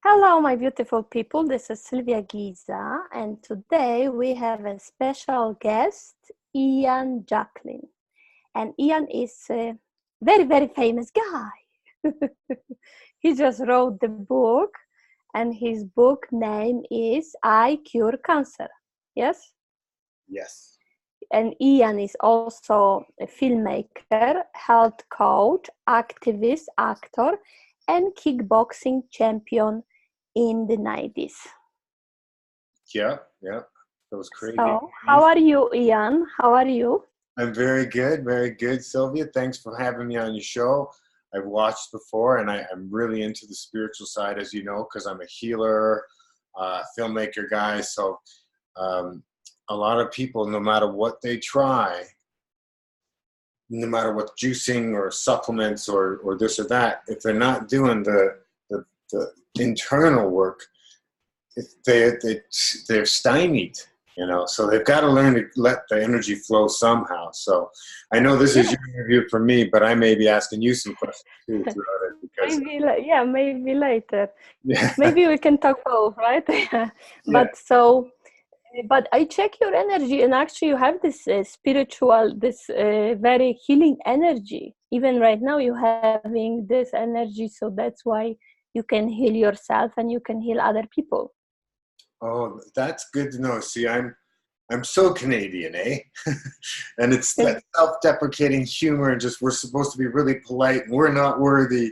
Hello, my beautiful people. This is Sylvia Giza, and today we have a special guest, Ian Jacklin. And Ian is a very, very famous guy. He just wrote the book, and his book name is I Cure Cancer. Yes? Yes. And Ian is also a filmmaker, health coach, activist, actor, and kickboxing champion in the 90s. Yeah. That was crazy. So, how are you, Ian? How are you? I'm very good, Sylvia. Thanks for having me on your show. I've watched before, and I'm really into the spiritual side, as you know, because I'm a healer, filmmaker guy. So a lot of people, no matter what they try, no matter what juicing or supplements or this or that, if they're not doing the internal work, they're stymied, so they've got to learn to let the energy flow somehow. So I know this is your interview for me, but I may be asking you some questions too throughout it, because Maybe later. yeah. Maybe we can talk both, right? But I check your energy, and actually you have this spiritual, this very healing energy. Even right now you're having this energy, so that's why you can heal yourself and you can heal other people. Oh, that's good to know. See, I'm so Canadian, eh? And it's that self-deprecating humor, and just we're supposed to be really polite and we're not worthy.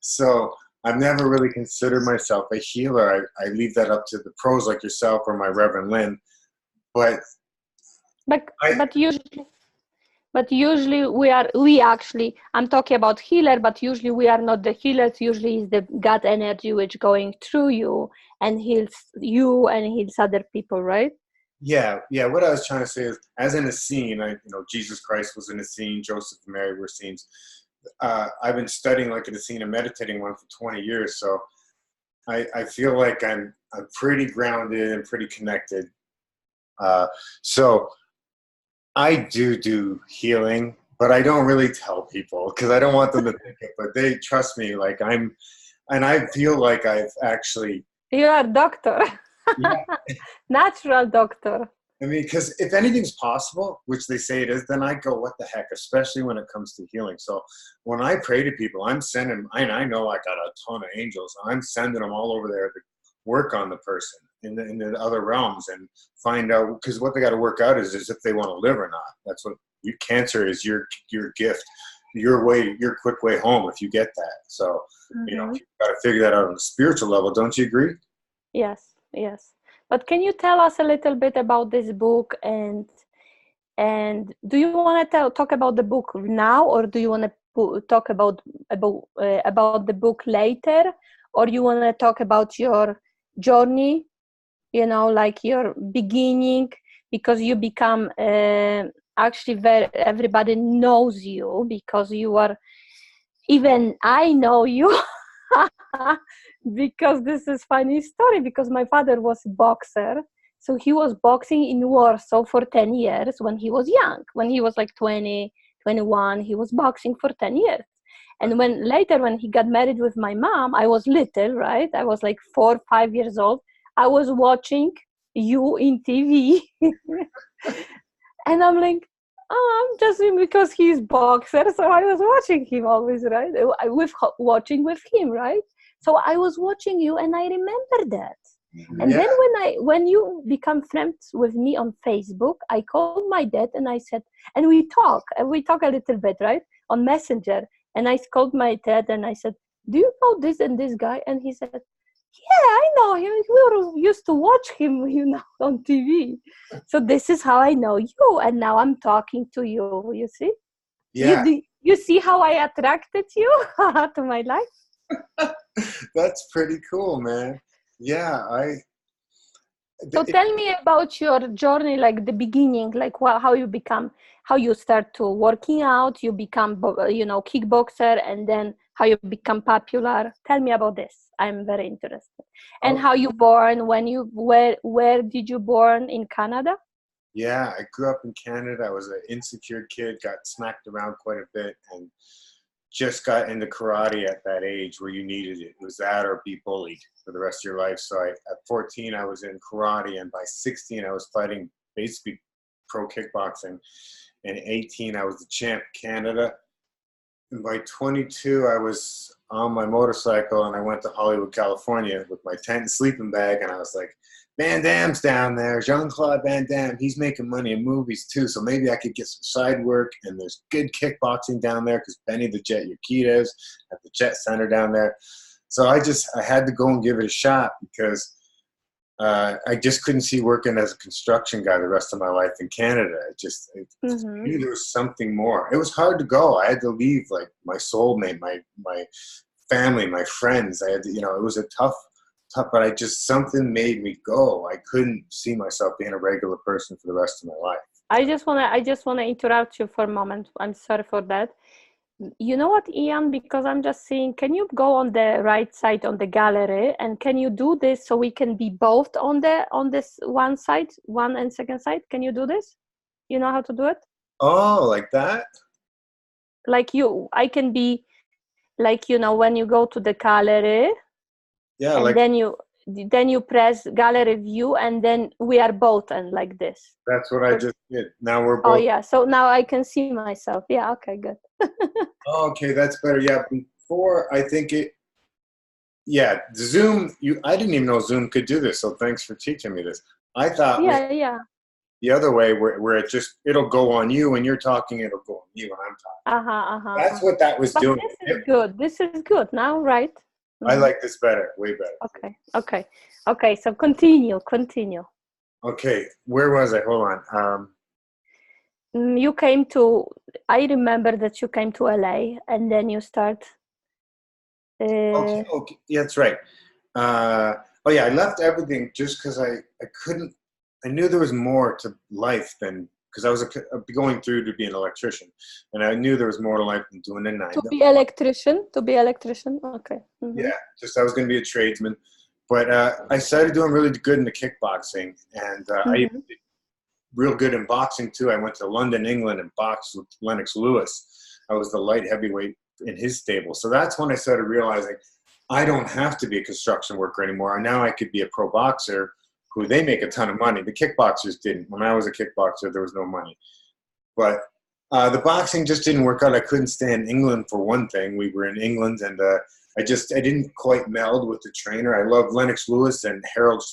So I've never really considered myself a healer. I leave that up to the pros like yourself or my Reverend Lynn. But usually we actually, I'm talking about healer, but usually we are not the healers. Usually is the God energy which going through you and heals you and heals other people, right? Yeah. What I was trying to say is, as in a scene, Jesus Christ was in a scene, Joseph and Mary were scenes. I've been studying like in a scene and meditating one for 20 years, so I feel like I'm pretty grounded and pretty connected. So I do healing, but I don't really tell people because I don't want them to think it. But they trust me, and I feel like I've actually. You are a doctor. Yeah. Natural doctor. I mean, because if anything's possible, which they say it is, then I go, what the heck, especially when it comes to healing. So when I pray to people, I'm sending, and I know I got a ton of angels, I'm sending them all over there to work on the person in the other realms and find out, because what they got to work out is if they want to live or not. That's what cancer is, your gift, your quick way home if you get that. So, you've got to figure that out on a spiritual level. Don't you agree? Yes. But can you tell us a little bit about this book, and do you want to talk about the book now, or do you want to talk about the book later, or you want to talk about your journey, like your beginning, because you become actually everybody knows you because you are, even I know you. Because this is funny story, because my father was a boxer, so he was boxing in Warsaw for 10 years when he was young. When he was like 20, 21, he was boxing for 10 years. And when he got married with my mom, I was little, right? I was like 4, 5 years old. I was watching you in TV. And I'm like, oh, I'm just because he's boxer, so I was watching him always, right? Watching with him, right? So I was watching you, and I remember that. And then when you become friends with me on Facebook, I called my dad and I said, and we talk a little bit, right, on Messenger. And I called my dad and I said, do you know this and this guy? And he said, yeah, I know him. We used to watch him, on TV. So this is how I know you, and now I'm talking to you. You see? Yeah. You see how I attracted you to my life? That's pretty cool, man. Yeah, So tell me about your journey, like the beginning, like how you start to working out, you become, kickboxer, and then how you become popular. Tell me about this. I'm very interested. And how you born, where did you born in Canada? Yeah, I grew up in Canada. I was an insecure kid, got smacked around quite a bit, and just got into karate at that age where you needed it. It was that or be bullied for the rest of your life. So at 14, I was in karate, and by 16, I was fighting basically pro kickboxing. And 18, I was the champ of Canada. And by 22, I was on my motorcycle, and I went to Hollywood, California with my tent and sleeping bag, and I was like, Van Damme's down there, Jean-Claude Van Damme. He's making money in movies too, so maybe I could get some side work. And there's good kickboxing down there because Benny the Jet Urquidez at the Jet Center down there. So I had to go and give it a shot because I just couldn't see working as a construction guy the rest of my life in Canada. I knew there was something more. It was hard to go. I had to leave like my soulmate, my family, my friends. I had to, it was a tough, but something made me go. I couldn't see myself being a regular person for the rest of my life. I just wanna interrupt you for a moment. I'm sorry for that. You know what, Ian? Because I'm just saying, can you go on the right side on the gallery, and can you do this so we can be both on this one side, one and second side? Can you do this? You know how to do it? Oh, like that? Like I can be like, when you go to the gallery, yeah, and like then you press gallery view, and then we are both and like this. That's what I just did. Now we're both. Oh yeah, so now I can see myself. Yeah, okay, good. Okay, that's better. Yeah, before I think Zoom. I didn't even know Zoom could do this. So thanks for teaching me this. I thought the other way where it'll go on you when you're talking, it'll go on you when I'm talking. That's what that was doing. This is good. This is good now, right? I like this better, way better. Okay. So continue. Okay, where was I? Hold on. You came I remember that you came to LA, and then you start. Okay, yeah, that's right. I left everything just because I couldn't. I knew there was more to life than, because I was going through to be an electrician, and I knew there was more to life than doing a 9 to 5. To be electrician, okay. Yeah, just I was going to be a tradesman, but I started doing really good in the kickboxing, and I did real good in boxing too. I went to London, England, and boxed with Lennox Lewis. I was the light heavyweight in his stable. So that's when I started realizing I don't have to be a construction worker anymore. Now I could be a pro boxer who they make a ton of money. The kickboxers didn't. When I was a kickboxer, there was no money. But the boxing just didn't work out. I couldn't stand England for one thing. We were in England, and I didn't quite meld with the trainer. I love Lennox Lewis and Harold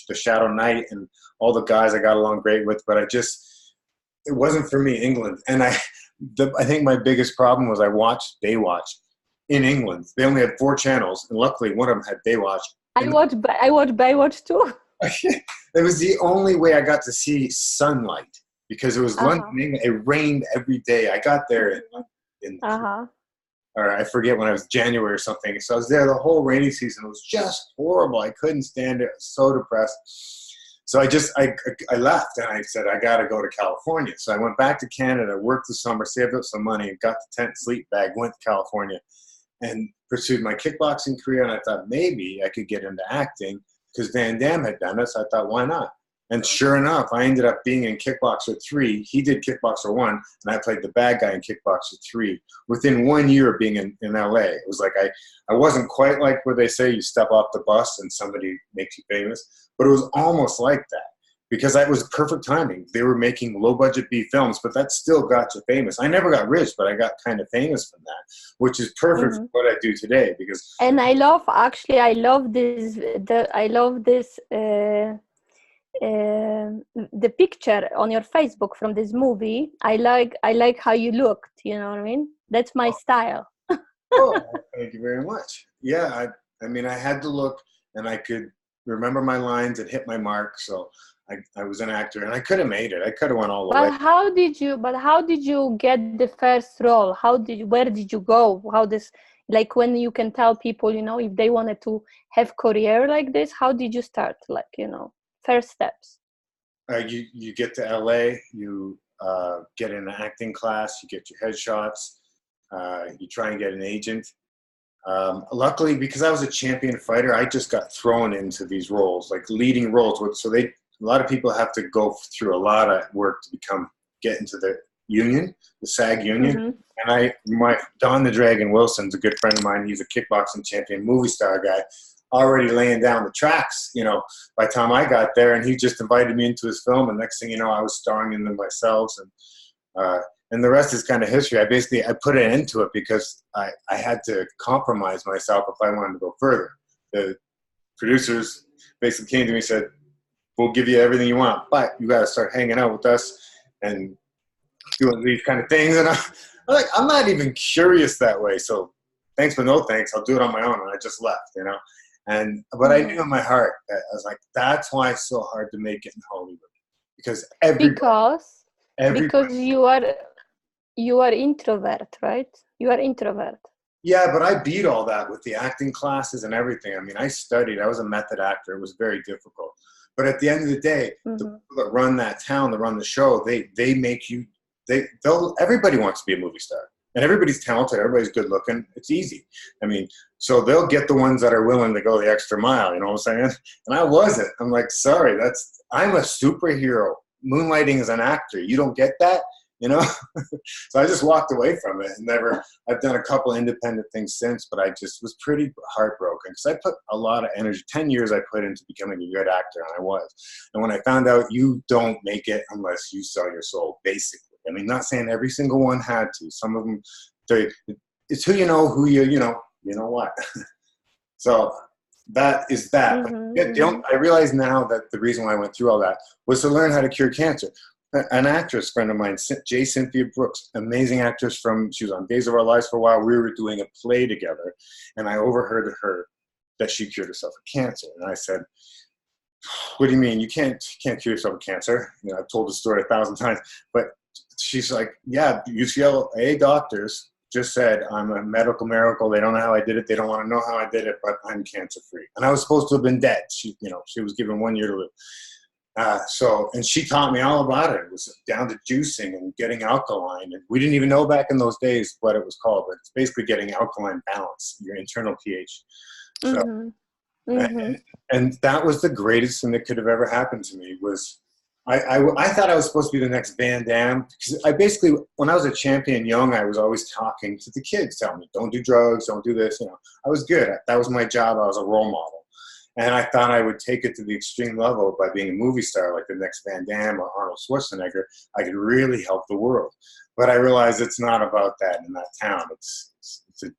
the Shadow Knight and all the guys I got along great with, but it wasn't for me, England. And I think my biggest problem was I watched Baywatch in England. They only had 4 channels, and luckily one of them had Baywatch. I watched Baywatch too. It was the only way I got to see sunlight, because it was London, England. It rained every day. I got there or I forget when I was January or something. So I was there the whole rainy season. It was just horrible. I couldn't stand it. I was so depressed. So I left, and I said, I got to go to California. So I went back to Canada, worked the summer, saved up some money, and got the tent sleep bag, went to California, and pursued my kickboxing career. And I thought maybe I could get into acting because Van Damme had done it. So I thought, why not? And sure enough, I ended up being in Kickboxer 3. He did Kickboxer 1, and I played the bad guy in Kickboxer 3. Within 1 year of being in LA, it was like I wasn't quite like where they say you step off the bus and somebody makes you famous, but it was almost like that, because that was perfect timing. They were making low-budget B films, but that still got you famous. I never got rich, but I got kind of famous from that, which is perfect for what I do today. Because I love this. The picture on your Facebook from this movie. I like how you looked. You know what I mean? That's my style. Thank you very much. Yeah, I mean, I had to look, and I could remember my lines and hit my mark. So I was an actor, and I could have made it. I could have went all the way. But how did you get the first role? Where did you go? Like, when you can tell people, if they wanted to have career like this, how did you start? First steps. You get to LA, you get in an acting class, you get your headshots, you try and get an agent. Luckily, because I was a champion fighter, I just got thrown into these roles, like leading roles. So a lot of people have to go through a lot of work to get into the union, the SAG union. Mm-hmm. And Don the Dragon Wilson's a good friend of mine. He's a kickboxing champion, movie star guy, already laying down the tracks, by the time I got there. And he just invited me into his film. And next thing you know, I was starring in them myself. And the rest is kind of history. I put it into it because I had to compromise myself if I wanted to go further. The producers basically came to me and said, we'll give you everything you want, but you got to start hanging out with us and doing these kind of things. And I'm not even curious that way. So thanks, but no thanks. I'll do it on my own. And I just left, But I knew in my heart that I was like, that's why it's so hard to make it in Hollywood, because because you are introvert, right? You are introvert. Yeah, but I beat all that with the acting classes and everything. I mean, I studied. I was a method actor. It was very difficult. But at the end of the day, the people that run that town, that run the show, they make you. Everybody wants to be a movie star, and everybody's talented. Everybody's good looking. It's easy. I mean, so they'll get the ones that are willing to go the extra mile. You know what I'm saying? And I wasn't. I'm like, sorry, I'm a superhero. Moonlighting as an actor. You don't get that. So I just walked away from it and I've done a couple independent things since, but I just was pretty heartbroken because I put a lot of energy, 10 years I put into becoming a good actor, and I was. And when I found out you don't make it unless you sell your soul, basically. I mean, not saying every single one had to. Some of them, it's who you know, you know what. So that is that. But I realize now that the reason why I went through all that was to learn how to cure cancer. An actress friend of mine, J. Cynthia Brooks, amazing actress she was on Days of Our Lives for a while. We were doing a play together, and I overheard her that she cured herself of cancer. And I said, what do you mean? You can't cure yourself of cancer? I've told the story 1,000 times. But she's like, yeah, UCLA doctors just said I'm a medical miracle. They don't know how I did it. They don't want to know how I did it, but I'm cancer-free. And I was supposed to have been dead. She was given 1 year to live. And she taught me all about it. It was down to juicing and getting alkaline. And we didn't even know back in those days what it was called, but it's basically getting alkaline balance, your internal pH. So, and that was the greatest thing that could have ever happened to me was I thought I was supposed to be the next Van Damme, because when I was a champion young, I was always talking to the kids, telling me, don't do drugs, don't do this. I was good. That was my job. I was a role model. And I thought I would take it to the extreme level by being a movie star like the next Van Damme or Arnold Schwarzenegger. I could really help the world. But I realized it's not about that in that town.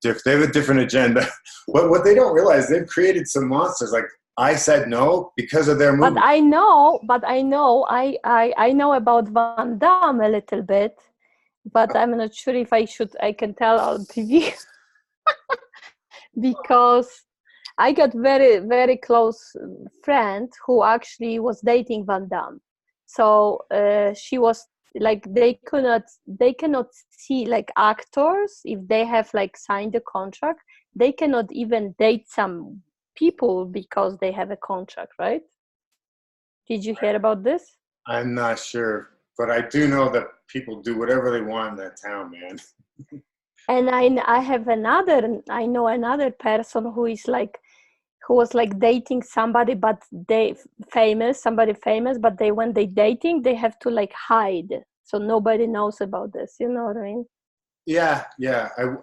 They have a different agenda. What they don't realize, they've created some monsters. Like I said no because of their movie. But I know about Van Damme a little bit, but I'm not sure if I can tell on TV because I got very, very close friend who actually was dating Van Damme. So she was like, they cannot see like actors if they have like signed a contract. They cannot even date some people because they have a contract, right? Did you hear about this? I'm not sure, but I do know that people do whatever they want in that town, man. And I know another person who was like dating somebody, but somebody famous, but when they dating, they have to like hide. So nobody knows about this. You know what I mean? Yeah.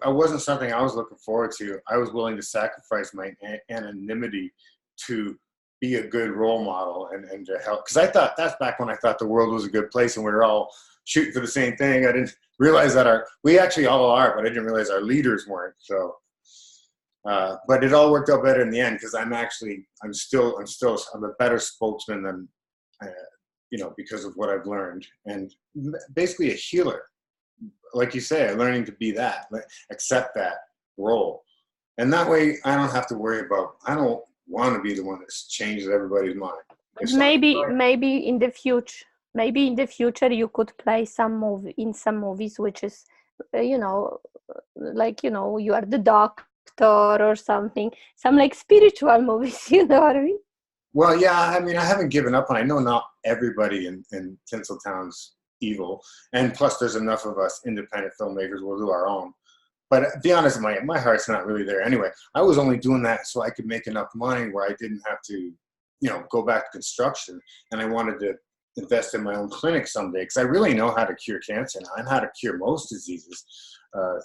I wasn't something I was looking forward to. I was willing to sacrifice my anonymity to be a good role model and to help. Because I thought that's back when I thought the world was a good place and we were all shooting for the same thing. I didn't realize that we actually all are, but I didn't realize our leaders weren't. So, but it all worked out better in the end because I'm a better spokesman than, because of what I've learned, and basically a healer. Like you say, learning to be that, accept that role. And that way I don't have to worry about, I don't want to be the one that changes everybody's mind. Maybe in the future you could play in some movies, which is, you are the doctor or something, some like spiritual movies, you know what I mean? Well, yeah, I mean, I haven't given up, and I know not everybody in Tinseltown's evil, and plus there's enough of us independent filmmakers, we'll do our own. But to be honest, my heart's not really there anyway. I was only doing that so I could make enough money where I didn't have to, go back to construction, and I wanted to invest in my own clinic someday, because I really know how to cure cancer now and how to cure most diseases,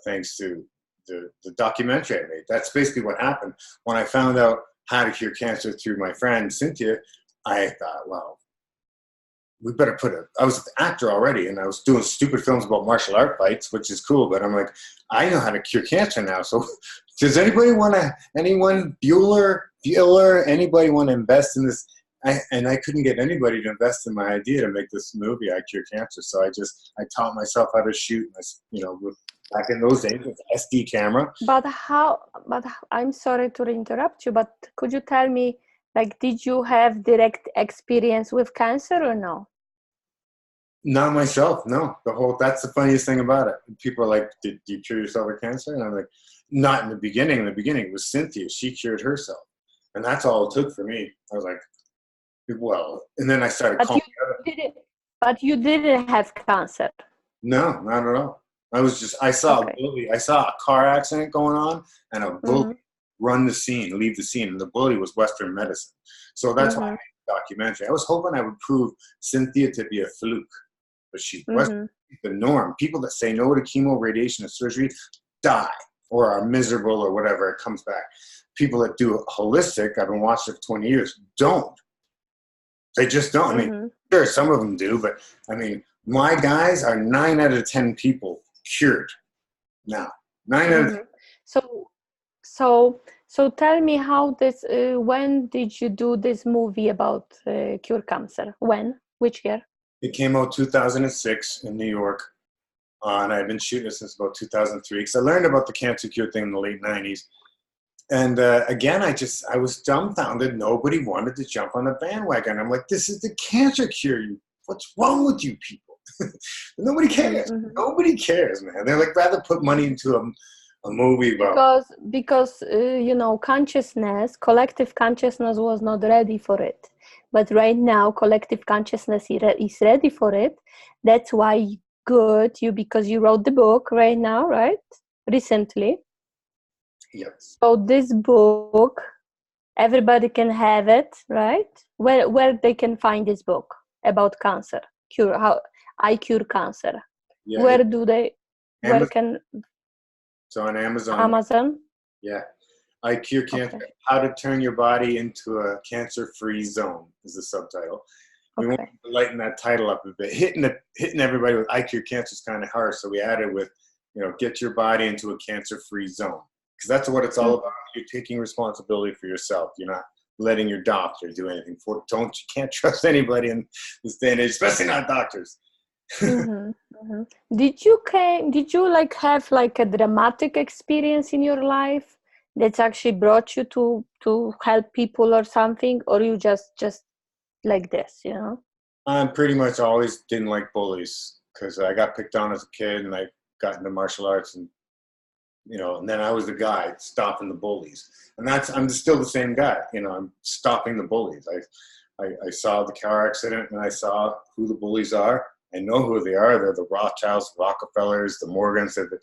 thanks to the documentary I made. That's basically what happened. When I found out how to cure cancer through my friend Cynthia, I thought, well, we better I was an actor already, and I was doing stupid films about martial art fights, which is cool, but I'm like, I know how to cure cancer now. So does anybody Bueller, anybody want to invest in this? And I couldn't get anybody to invest in my idea to make this movie, I Cure Cancer. So I taught myself how to shoot, back in those days with SD camera. But I'm sorry to interrupt you, but could you tell me, like, did you have direct experience with cancer or no? Not myself, no. That's the funniest thing about it. People are like, did you cure yourself of cancer? And I'm like, not in the beginning. In the beginning, it was Cynthia. She cured herself. And that's all it took for me. I was like, well, and then I started calling. But you didn't have cancer. No, not at all. I saw a bully. I saw a car accident going on, and a bully leave the scene, and the bully was Western medicine. So that's why I made the documentary. I was hoping I would prove Cynthia to be a fluke, but she was the norm. People that say no to chemo, radiation, and surgery die or are miserable or whatever. It comes back. People that do holistic, I've been watching it for 20 years, don't. They just don't. I mean, sure, some of them do, but I mean, my guys are 9 out of 10 people cured now. 9 out of 10. So tell me how this. When did you do this movie about cure cancer? When? Which year? It came out 2006 in New York, and I've been shooting it since about 2003. Because I learned about the cancer cure thing in the late 90s. And again, I was dumbfounded. Nobody wanted to jump on the bandwagon. I'm like, this is the cancer cure. What's wrong with you people? Nobody cares. Nobody cares, man. They're like, rather put money into a movie about. Because collective consciousness was not ready for it. But right now, collective consciousness is ready for it. That's why because you wrote the book right now, right? Recently. Yes. So this book, everybody can have it, right? Where they can find this book about cancer, how I cure cancer. Yeah, where do they? Amazon. Where can? So on Amazon. Amazon. Yeah, I Cure Cancer: How to Turn Your Body into a Cancer-Free Zone is the subtitle. We want to lighten that title up a bit. Hitting everybody with I Cure Cancer is kind of harsh, so we added with, get your body into a cancer-free zone. Because that's what it's all about. You're taking responsibility for yourself. You're not letting your doctor do anything for it. You can't trust anybody in this day and age, especially not doctors. Did you like have like a dramatic experience in your life that's actually brought you to help people or something, or you just like this, I pretty much always didn't like bullies, because I got picked on as a kid, and I got into martial arts, and and then I was the guy stopping the bullies. And I'm still the same guy. I'm stopping the bullies. I saw the car accident, and I saw who the bullies are. I know who they are. They're the Rothschilds, Rockefellers, the Morgans, the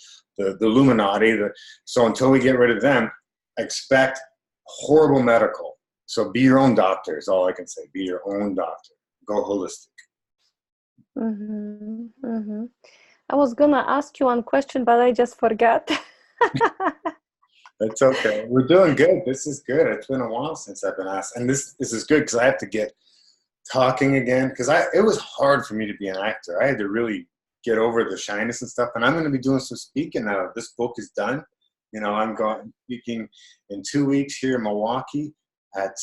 Illuminati. So until we get rid of them, expect horrible medical. So be your own doctor is all I can say. Be your own doctor. Go holistic. I was gonna ask you one question, but I just forgot. That's okay. We're doing good. This is good. It's been a while since I've been asked, and this is good because I have to get talking again, because it was hard for me to be an actor. I had to really get over the shyness and stuff, and I'm going to be doing some speaking now. This book is done. I'm going speaking in 2 weeks here in Milwaukee at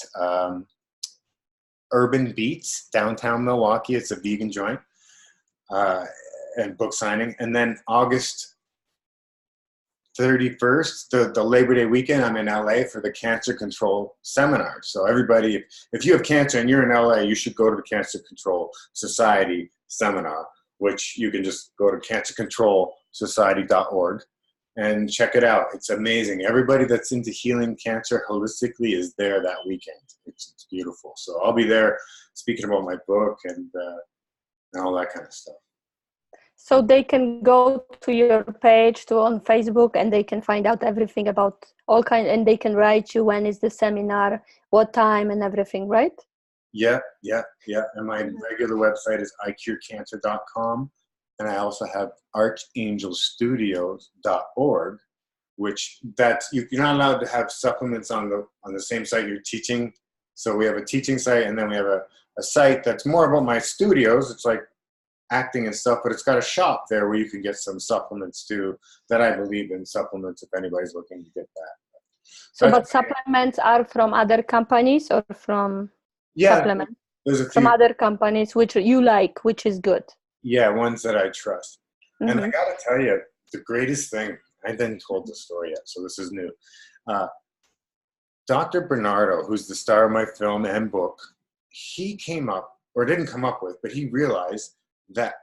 Urban Beats, downtown Milwaukee. It's a vegan joint, and book signing. And then August 31st, the Labor Day weekend, I'm in LA for the Cancer Control Seminar. So everybody, if you have cancer and you're in LA, you should go to the Cancer Control Society seminar, which you can just go to cancercontrolsociety.org and check it out. It's amazing. Everybody that's into healing cancer holistically is there that weekend. It's beautiful. So I'll be there speaking about my book and all that kind of stuff. So they can go to your page on Facebook, and they can find out everything about and they can write you when is the seminar, what time, and everything, right? Yeah, yeah, yeah. And my regular website is icurecancer.com. And I also have archangelstudios.org, which you're not allowed to have supplements on the same site you're teaching. So we have a teaching site, and then we have a site that's more about my studios. It's like acting and stuff, but it's got a shop there where you can get some supplements too, that I believe in supplements if anybody's looking to get that. So, but supplements are from other companies or from supplements? There's a from few other companies which you like, which is good. Yeah, ones that I trust. And I got to tell you, the greatest thing, I didn't told the story yet, so this is new. Dr. Bernardo, who's the star of my film and book, he came up, or didn't come up with, but he realized that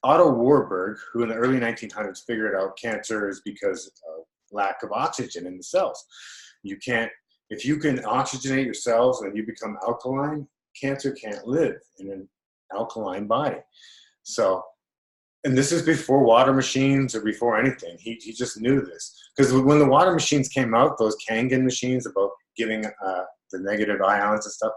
Otto Warburg, who in the early 1900s figured out cancer is because of lack of oxygen in the cells. If you can oxygenate your cells and you become alkaline, cancer can't live in an alkaline body. So, and this is before water machines or before anything. He just knew this. Because when the water machines came out, those Kangen machines about giving the negative ions and stuff,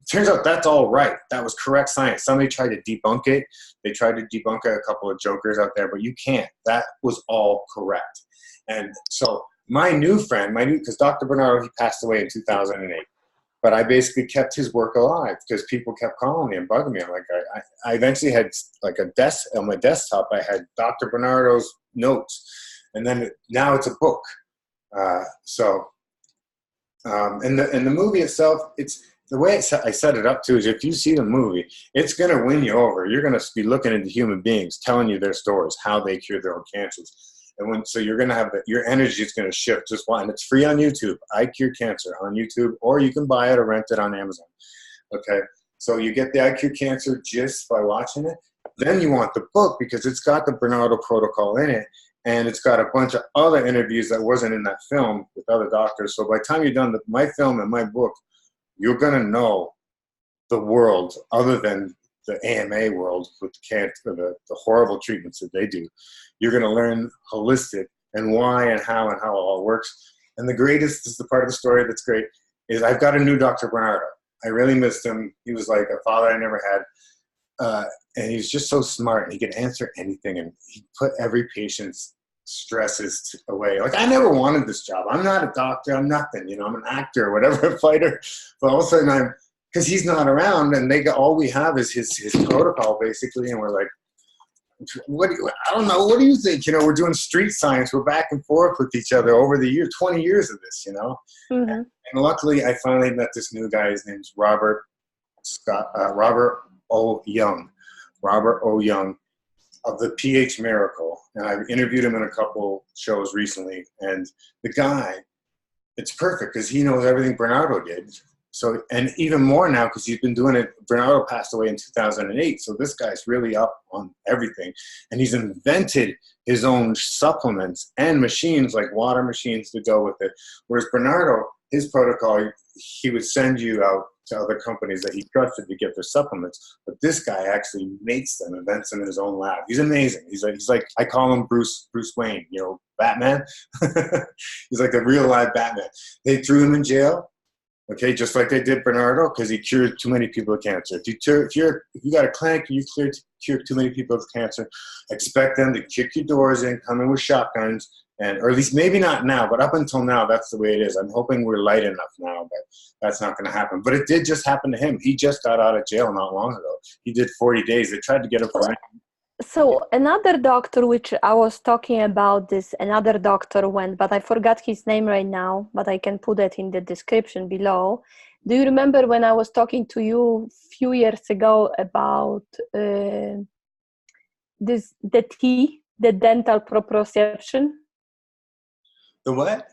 it turns out that's all right. That was correct science. Somebody tried to debunk it. They tried to debunk it, a couple of jokers out there, but you can't. That was all correct. And so my new friend, because Dr. Bernardo, he passed away in 2008. But I basically kept his work alive because people kept calling me and bugging me. I'm like, I eventually had like a desk on my desktop. I had Dr. Bernardo's notes, and then now it's a book. And the movie itself, it's the way I set it up too is if you see the movie, it's gonna win you over. You're gonna be looking into human beings, telling you their stories, how they cure their own cancers. And so you're going to have your energy is going to shift just one. And it's free on YouTube. I Cure Cancer on YouTube, or you can buy it or rent it on Amazon. Okay. So you get the I Cure Cancer gist by watching it. Then you want the book because it's got the Bernardo protocol in it. And it's got a bunch of other interviews that wasn't in that film with other doctors. So by the time you're done with my film and my book, you're going to know the world other than the AMA world with the cancer, the horrible treatments that they do. You're going to learn holistic and why and how it all works. And the greatest is the part of the story that's great is I've got a new Dr. Bernardo. I really missed him. He was like a father I never had. And he was just so smart, and he could answer anything, and he put every patient's stresses away. Like, I never wanted this job. I'm not a doctor. I'm nothing. I'm an actor or whatever, a fighter. But all of a sudden because he's not around, and all we have is his protocol basically, and we're like, I don't know. What do you think? We're doing street science. We're back and forth with each other over the year, 20 years of this, And luckily, I finally met this new guy. His name's Robert O. Young. Robert O. Young of the pH Miracle. And I've interviewed him in a couple shows recently. And the guy, it's perfect because he knows everything Bernardo did. So, and even more now because he's been doing it. Bernardo passed away in 2008. So this guy's really up on everything. And he's invented his own supplements and machines, like water machines to go with it. Whereas Bernardo, his protocol, he would send you out to other companies that he trusted to get their supplements. But this guy actually makes them, invents them in his own lab. He's amazing. He's like I call him Bruce Wayne, Batman. He's like the real live Batman. They threw him in jail. Okay, just like they did Bernardo, because he cured too many people with cancer. If you got a clinic and you cure too many people with cancer, expect them to kick your doors in, come in with shotguns, or at least maybe not now, but up until now, that's the way it is. I'm hoping we're light enough now, but that's not going to happen. But it did just happen to him. He just got out of jail not long ago. He did 40 days. They tried to get him for So another doctor, which I was talking about this, another doctor went, but I forgot his name right now, but I can put it in the description below. Do you remember when I was talking to you a few years ago about the dental proprioception? The what?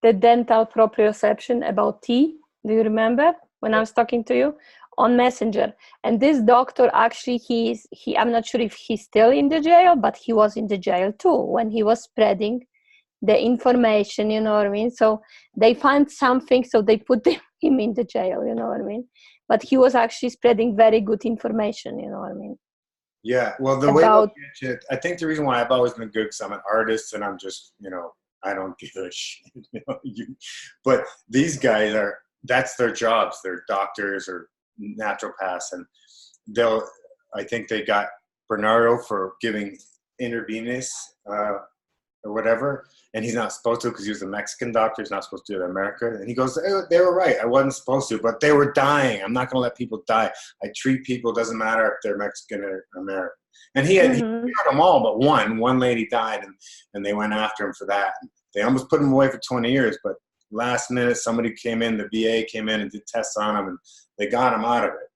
The dental proprioception about tea. Do you remember when I was talking to you? On Messenger. And this doctor actually, I'm not sure if he's still in the jail, but he was in the jail too when he was spreading the information, you know what I mean? So they found something, so they put him in the jail, you know what I mean? But he was actually spreading very good information, you know what I mean? Yeah, well, I think the reason why I've always been good because I'm an artist and I'm just, I don't give a shit. But these guys that's their jobs. They're doctors or naturopaths, and I think they got Bernardo for giving intravenous or whatever, and he's not supposed to because he was a Mexican doctor. He's not supposed to do it in America. And he goes, they were right. I wasn't supposed to, but they were dying. I'm not going to let people die. I treat people. Doesn't matter if they're Mexican or American. And he had them all, but one lady died, and they went after him for that. They almost put him away for 20 years, but last minute somebody came in, the VA came in and did tests on him, and they got him out of it.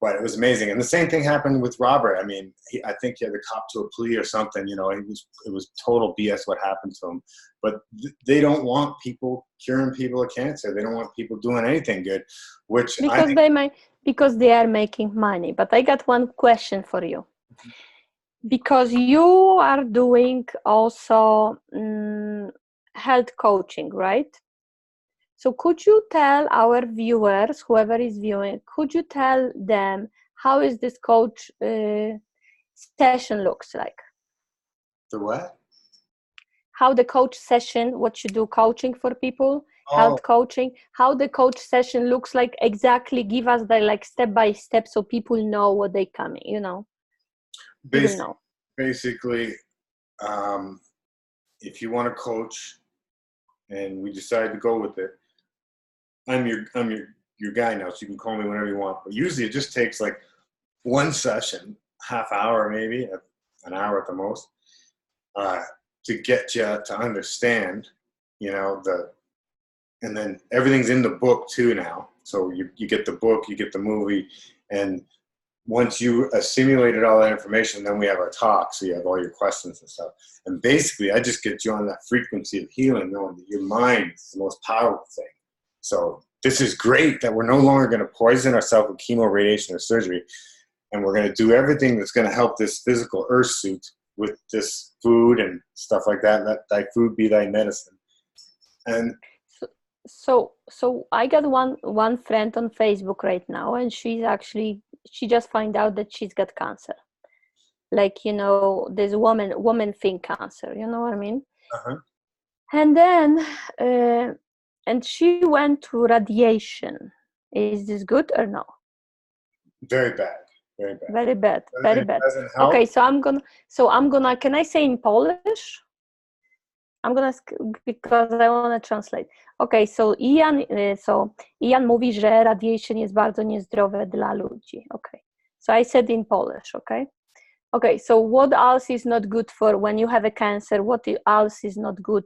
But it was amazing. And the same thing happened with Robert. I mean, I think he had to cop to a plea or something. You know, it was total BS what happened to him. But they don't want people curing people of cancer. They don't want people doing anything good, which because they are making money. But I got one question for you. Because you are doing also health coaching, right? So could you tell our viewers, whoever is viewing, could you tell them how is this coach session looks like? The what? How the coach session, what you do coaching for people, health coaching, how the coach session looks like exactly. Give us the like step by step so people know what they coming, you know. Basically, if you want to coach and we decide to go with it, I'm your guy now, so you can call me whenever you want. But usually it just takes like one session, half hour maybe, an hour at the most, to get you to understand, you know, and then everything's in the book too now. So you get the book, you get the movie, and once you assimilated all that information, then we have our talk, so you have all your questions and stuff. And basically, I just get you on that frequency of healing, knowing that your mind is the most powerful thing. So this is great that we're no longer going to poison ourselves with chemo, radiation, or surgery, and we're going to do everything that's going to help this physical earth suit with this food and stuff like that. Let thy food be thy medicine. And so I got one friend on Facebook right now, and she just found out that she's got cancer. Like, you know, this woman thing cancer, you know what I mean? And then and she went to radiation. Is this good or no? Very bad. Very bad. Okay, so I'm gonna can I say in Polish? I'm gonna, because I want to translate. Okay, so Ian mówi, że radiation jest bardzo niezdrowe dla ludzi. Okay, so I said in Polish, okay? Okay, so what else is not good for when you have a cancer? What else is not good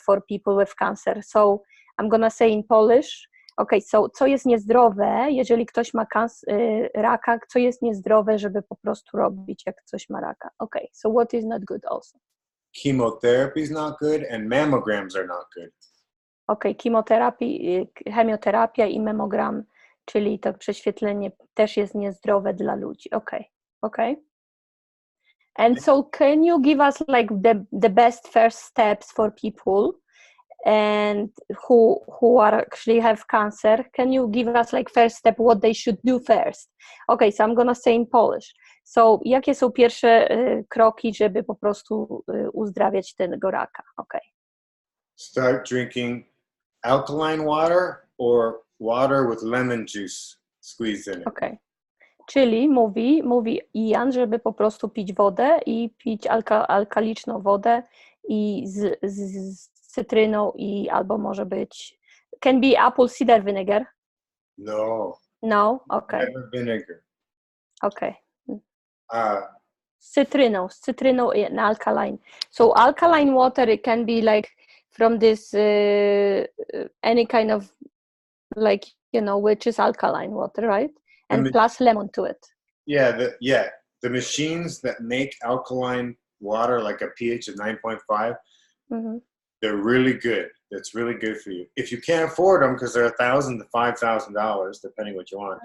for people with cancer? So I'm gonna say in Polish. Okay, so co jest niezdrowe, jeżeli ktoś ma raka, co jest niezdrowe, żeby po prostu robić, jak ktoś ma raka? Okay, so what is not good also? Chemotherapy is not good and mammograms are not good. Okay, chemioterapia i mammogram, czyli to prześwietlenie też jest niezdrowe dla ludzi. Okay. And so can you give us like the best first steps for people and who are actually have cancer? Can you give us like first step what they should do first? Okay, so I'm gonna say in Polish. So jakie są pierwsze kroki, żeby po prostu uzdrawiać tego raka? Okay. Start drinking alkaline water or water with lemon juice squeezed in it. Okay. Czyli mówi Ian, żeby po prostu pić wodę i pić alkaliczną wodę i z cytryną i albo może być can be apple cider vinegar. No, okay. Never vinegar. Okay. Z cytryną and alkaline. So alkaline water, it can be like from this any kind of like, you know, which is alkaline water, right? And plus lemon to it. Yeah, the machines that make alkaline water like a pH of 9.5, they're really good. That's really good for you. If you can't afford them, because they're $1,000 to $5,000, depending what you want,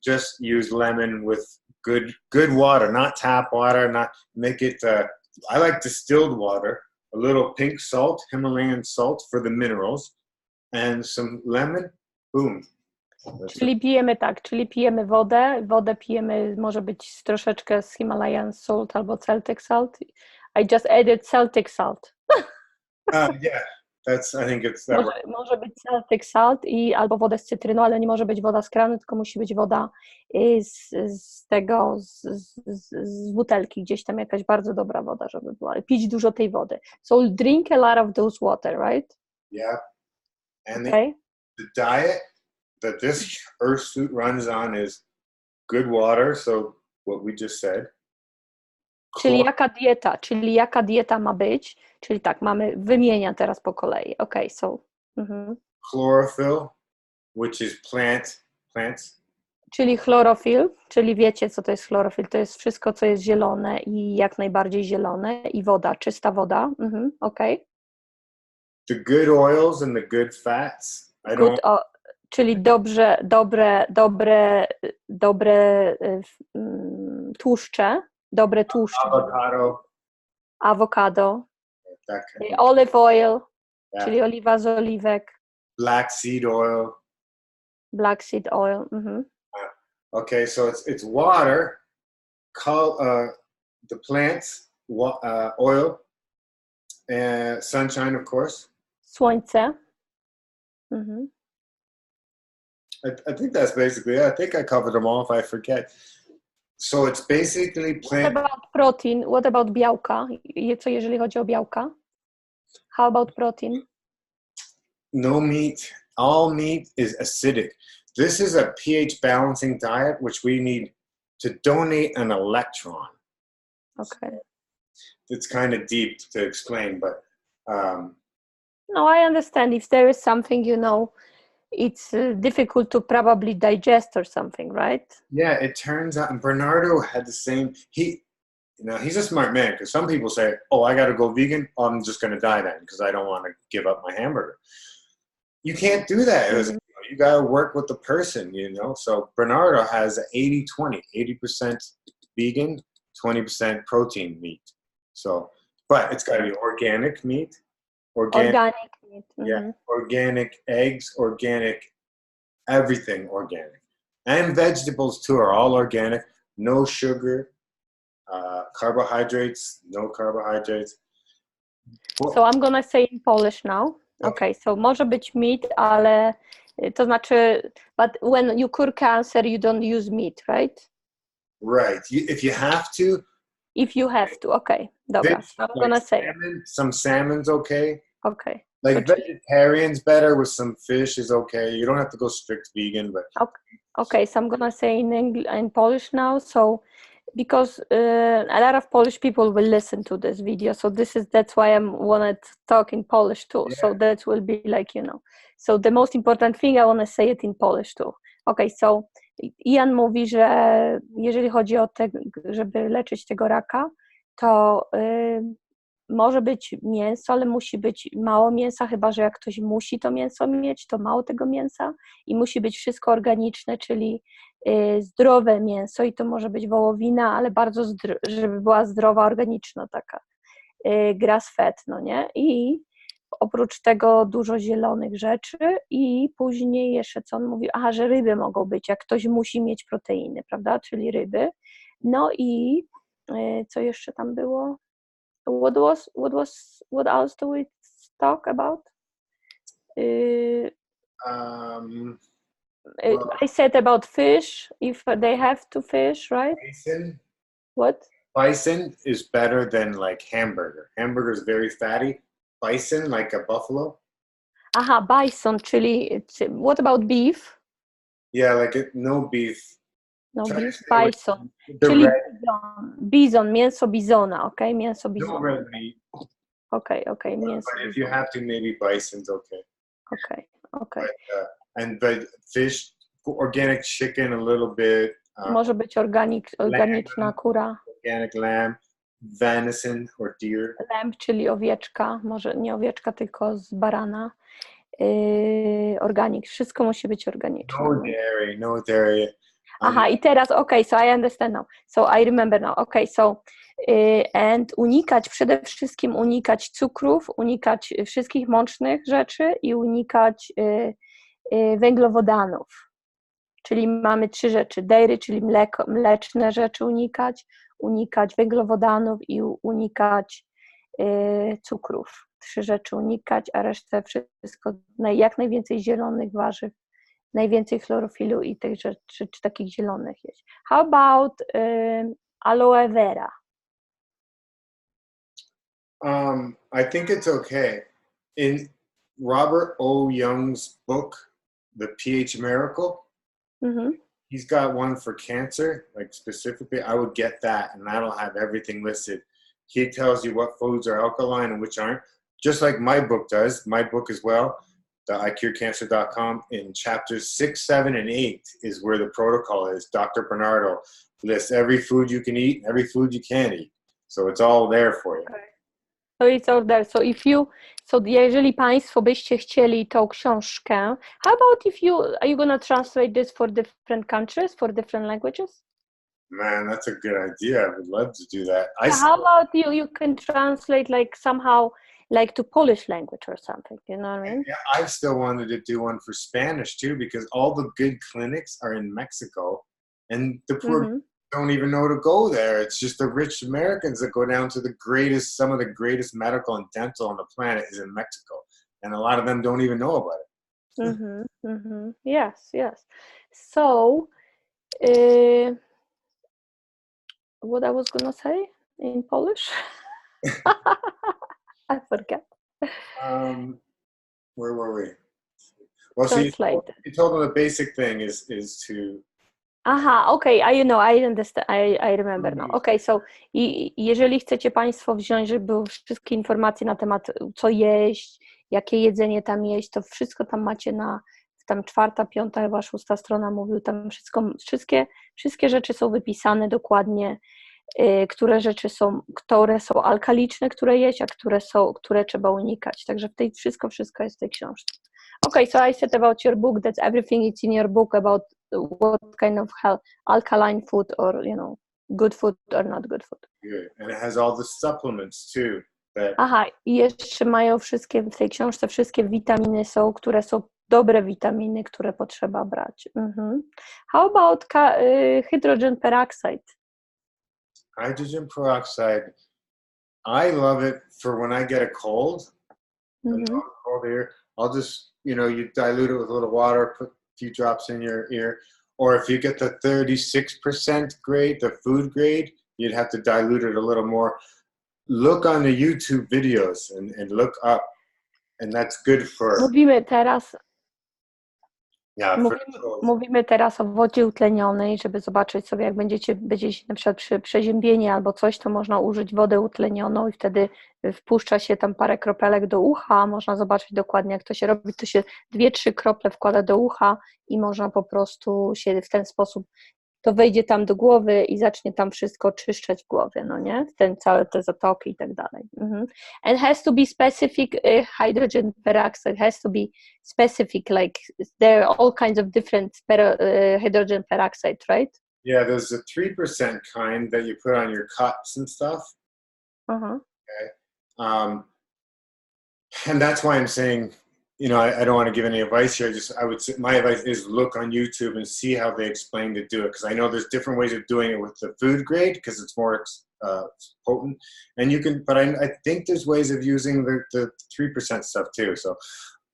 just use lemon with good water, not tap water. Not make it. I like distilled water. A little pink salt, Himalayan salt for the minerals, and some lemon. Boom. Czyli pijemy wodę pijemy, może być troszeczkę z Himalayan salt albo Celtic salt. I just added Celtic salt. Yeah, I think it's that. Może być Celtic salt albo woda z cytryną, ale nie może być woda z kranu, tylko musi być woda z butelki, gdzieś tam jakaś bardzo dobra woda, żeby była. Pić dużo tej wody. So drink a lot of those water, right? Yeah. And Okay. the diet that this earth suit runs on is good water, so what we just said. Czyli jaka dieta ma być? Czyli tak, wymienia teraz po kolei. Okay, so. Chlorophyll, which is plants. Czyli chlorofil, czyli wiecie, co to jest chlorofil? To jest wszystko, co jest zielone i jak najbardziej zielone i woda, czysta woda. Okay. The good oils and the good fats. Czyli dobre tłuszcze, awokado, olive oil, czyli oliwa z oliwek, black seed oil. Okay, so it's water, the plants, oil, sunshine, of course. Słońce. I think that's basically it. I think I covered them all if I forget. So it's basically plant. What about protein? What about białka? Co jeżeli chodzi o białka? How about protein? No meat. All meat is acidic. This is a pH balancing diet, which we need to donate an electron. Okay. It's kind of deep to explain, but no, I understand. If there is something, it's difficult to probably digest or something, right? Yeah, it turns out, and Bernardo had the same. He's a smart man, because some people say, "Oh, I got to go vegan. Oh, I'm just going to die then because I don't want to give up my hamburger." You can't do that. You got to work with the person, So Bernardo has 80-20, 80% vegan, 20% protein meat. So, but it's got to be organic meat. Organic meat. Yeah, organic eggs, organic, everything organic. And vegetables too are all organic. No sugar, carbohydrates, no carbohydrates. So I'm gonna say in Polish now. Okay, so może być meat, ale to znaczy, but when you cure cancer, you don't use meat, right? Right. If you have to. If you have to, okay. Dobra, so I'm gonna say some salmon's okay. Okay. Like vegetarian's better with some fish is okay. You don't have to go strict vegan, but okay. So I'm gonna say in Polish now. So because a lot of Polish people will listen to this video, so that's why I wanted to talk in Polish too. Yeah. So that will be like So the most important thing I want to say it in Polish too. Okay. So Ian mówi, że jeżeli chodzi o żeby leczyć tego raka, to może być mięso, ale musi być mało mięsa, chyba że jak ktoś musi to mięso mieć, to mało tego mięsa i musi być wszystko organiczne, czyli zdrowe mięso i to może być wołowina, ale bardzo żeby była zdrowa, organiczna taka, grass fed, nie? I oprócz tego dużo zielonych rzeczy i później jeszcze co on mówił, że ryby mogą być, jak ktoś musi mieć proteiny, prawda, czyli ryby. No i co jeszcze tam było? What else do we talk about? I said about fish, if they have to fish, right? Bison. What? Bison is better than like hamburger. Hamburger is very fatty. Bison, like a buffalo. Bison, czyli what about beef? Yeah, no beef. No beef, bison. Czyli bizon, mięso bizona, okay? Mięso bizona. No red meat. Okay, mięso. But if you have to, maybe bison's okay. Okay. But fish, organic chicken a little bit. Może być organiczna kura. Organic lamb, venison or deer. Lamb, czyli owieczka, może nie owieczka, tylko z barana. Organic, wszystko musi być organiczne. No dairy. I teraz, so I understand now. So I remember now. So and przede wszystkim unikać cukrów, unikać wszystkich mącznych rzeczy i unikać węglowodanów. Czyli mamy 3 rzeczy. Dairy, czyli mleczne rzeczy unikać węglowodanów i unikać cukrów. 3 rzeczy unikać, a resztę wszystko, jak najwięcej zielonych warzyw, najwięcej chlorofilu i tych rzeczy, czy takich zielonych jeść. How about aloe vera? I think it's okay. In Robert O. Young's book, The pH Miracle, he's got one for cancer, like specifically. I would get that, and that'll have everything listed. He tells you what foods are alkaline and which aren't, just like my book does. My book as well, the icurecancer.com, in chapters 6, 7, and 8 is where the protocol is. Dr. Bernardo lists every food you can eat and every food you can't eat. So it's all there for you. Okay. So it's all there. So jeżeli Państwo byście chcieli tą książkę, how about are you gonna translate this for different countries, for different languages? Man, that's a good idea. I would love to do that. How about you can translate like somehow like to Polish language or something, you know what I mean? Yeah, I still wanted to do one for Spanish too, because all the good clinics are in Mexico, and the poor don't even know to go there. It's just the rich Americans that go down to some of the greatest medical and dental on the planet is in Mexico, and a lot of them don't even know about it. Yes. So, what I was gonna say in Polish? I forgot. Where were we? Well, translate. you told them the basic thing is to. Aha, okay, I understand, I remember now. Okay, so jeżeli chcecie Państwo wziąć, żeby były wszystkie informacje na temat co jeść, jakie jedzenie tam jeść, to wszystko tam macie tam 4., 5., chyba 6. strona mówił, tam wszystkie rzeczy są wypisane dokładnie, które są alkaliczne, które jeść, a które trzeba unikać. Także wszystko jest w tej książce. Okay, so I said about your book that everything is in your book about what kind of alkaline food or, good food or not good food. Good. And it has all the supplements too. Aha, i jeszcze mają w tej książce wszystkie witaminy które są dobre witaminy, które potrzeba brać. How about hydrogen peroxide? Hydrogen peroxide, I love it for when I get a cold. Cold ear, I'll just, you dilute it with a little water, put a few drops in your ear. Or if you get the 36% grade, the food grade, you'd have to dilute it a little more. Look on the YouTube videos and look up, and that's good for. Mówimy teraz o wodzie utlenionej, żeby zobaczyć sobie, jak będziecie na przykład przeziębieni albo coś, to można użyć wodę utlenioną i wtedy wpuszcza się tam parę kropelek do ucha, można zobaczyć dokładnie, jak to się robi, to się 2-3 krople wkłada do ucha i można po prostu się w ten sposób, to wejdzie tam do głowy i zacznie tam wszystko czyszczeć w głowie, no nie? Całe te zatoki i tak dalej. And has to be specific, hydrogen peroxide has to be specific, like there are all kinds of different hydrogen peroxide, right? Yeah, there's a 3% kind that you put on your cuts and stuff. Okay. And that's why I'm saying, I don't want to give any advice here. I would say my advice is look on YouTube and see how they explain to do it, because I know there's different ways of doing it with the food grade because it's more potent, and you can. But I think there's ways of using the 3% stuff too. So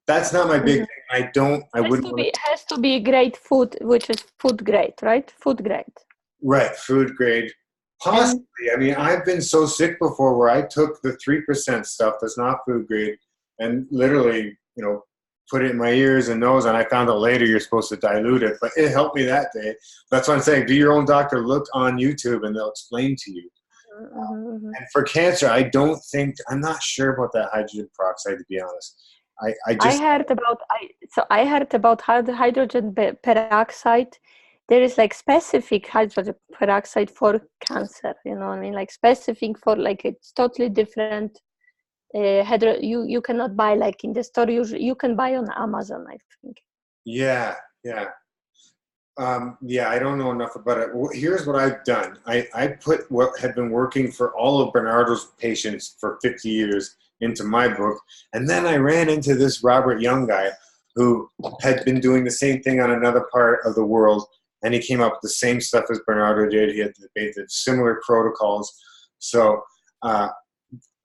that's not my big thing. It has to be great food, which is food grade, right? Food grade. Right, food grade. Possibly. I mean, I've been so sick before where I took the 3% stuff that's not food grade and literally, put it in my ears and nose, and I found out later you're supposed to dilute it, but it helped me that day. That's what I'm saying. Do your own doctor, look on YouTube, and they'll explain to you. And for cancer, I'm not sure about that hydrogen peroxide, to be honest. I heard about hydrogen peroxide. There is like specific hydrogen peroxide for cancer, you know what I mean? Like specific for it's totally different. You cannot buy like in the store. You can buy on Amazon, I think. Yeah. I don't know enough about it. Here's what I've done. I put what had been working for all of Bernardo's patients for 50 years into my book, and then I ran into this Robert Young guy who had been doing the same thing on another part of the world, and he came up with the same stuff as Bernardo did. He had debated similar protocols. So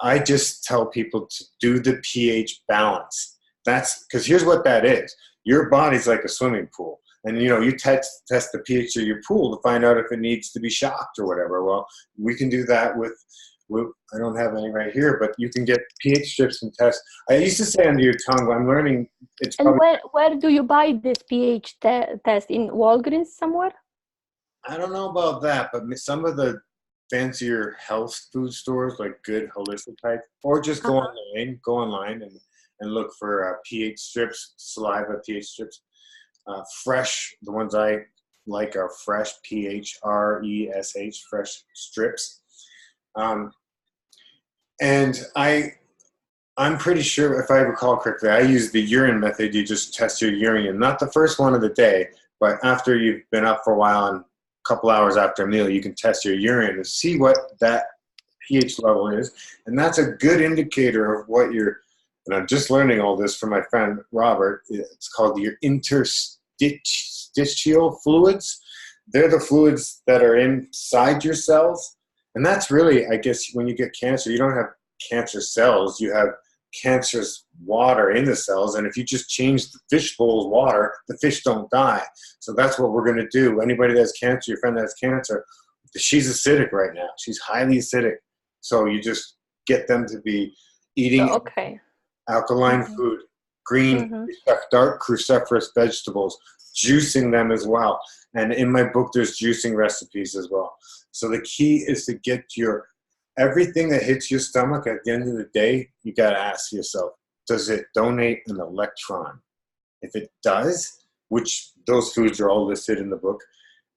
I just tell people to do the pH balance. That's because here's what that is. Your body's like a swimming pool. And, you test the pH of your pool to find out if it needs to be shocked or whatever. Well, we can do that with I don't have any right here, but you can get pH strips and test. I used to say under your tongue, but I'm learning it's And probably. where do you buy this pH test? In Walgreens somewhere? I don't know about that, but some of the fancier health food stores, like good holistic type, or just go online and look for pH strips, saliva pH strips. Fresh, the ones I like are fresh, PHRESH, fresh strips. And I'm pretty sure, if I recall correctly, I use the urine method. You just test your urine, not the first one of the day, but after you've been up for a while and a couple hours after a meal, you can test your urine and see what that pH level is. And that's a good indicator of what and I'm just learning all this from my friend Robert. It's called your interstitial fluids. They're the fluids that are inside your cells. And that's really, I guess, when you get cancer, you don't have cancer cells, you have cancerous water in the cells. And if you just change the fish bowl's water, the fish don't die. So that's what we're going to do. Anybody that has cancer, your friend that has cancer, she's acidic right now. She's highly acidic. So you just get them to be eating alkaline food, green, dark cruciferous vegetables, juicing them as well. And in my book, there's juicing recipes as well. So the key is to get everything that hits your stomach at the end of the day, you got to ask yourself, does it donate an electron? If it does, which those foods are all listed in the book,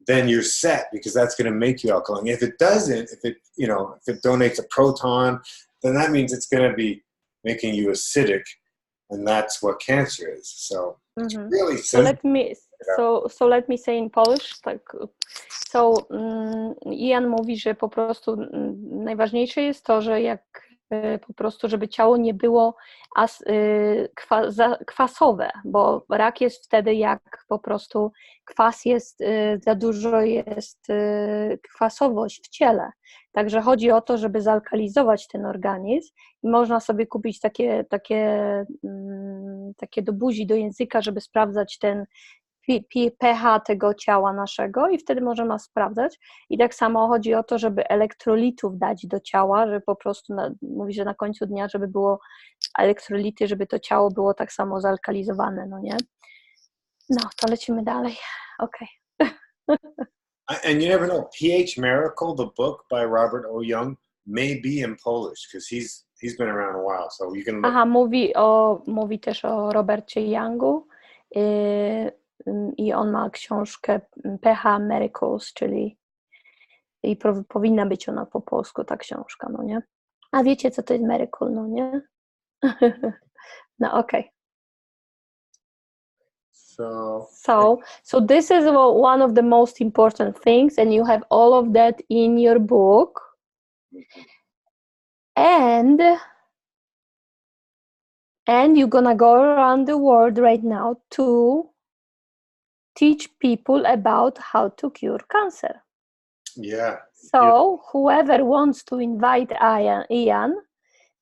then you're set, because that's going to make you alkaline. If it doesn't, if it donates a proton, then that means it's going to be making you acidic, and that's what cancer is. So it's really simple. So let me say in Polish, tak. So Ian mówi, że po prostu najważniejsze jest to, że jak po prostu, żeby ciało nie było kwasowe, bo rak jest wtedy, jak po prostu kwas jest, za dużo jest kwasowość w ciele. Także chodzi o to, żeby zalkalizować ten organizm i można sobie kupić takie do buzi, do języka, żeby sprawdzać ten pH tego ciała naszego i wtedy możemy sprawdzać. I tak samo chodzi o to, żeby elektrolitów dać do ciała, że po prostu, mówi, że na końcu dnia, żeby było elektrolity, żeby to ciało było tak samo zalkalizowane, no nie? No, to lecimy dalej. Okay. And you never know, pH Miracle, the book by Robert O. Young, may be in Polish, because he's been around a while, so you can look. Mówi też o Robercie Youngu i on ma książkę pH Miracles, czyli i powinna być ona po polsku, ta książka, no nie? A wiecie, co to jest miracle, no nie? No, okej. So this is one of the most important things, and you have all of that in your book. And you're gonna go around the world right now to teach people about how to cure cancer. Yeah. So whoever wants to invite Ian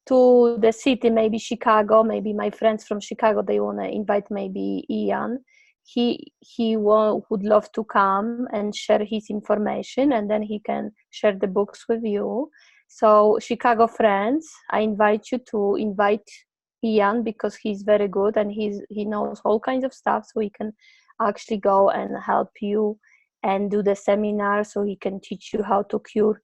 to the city, maybe Chicago, maybe my friends from Chicago, they want to invite maybe Ian. He would love to come and share his information, and then he can share the books with you. So Chicago friends, I invite you to invite Ian, because he's very good and he knows all kinds of stuff, so he can actually go and help you and do the seminar, so he can teach you how to cure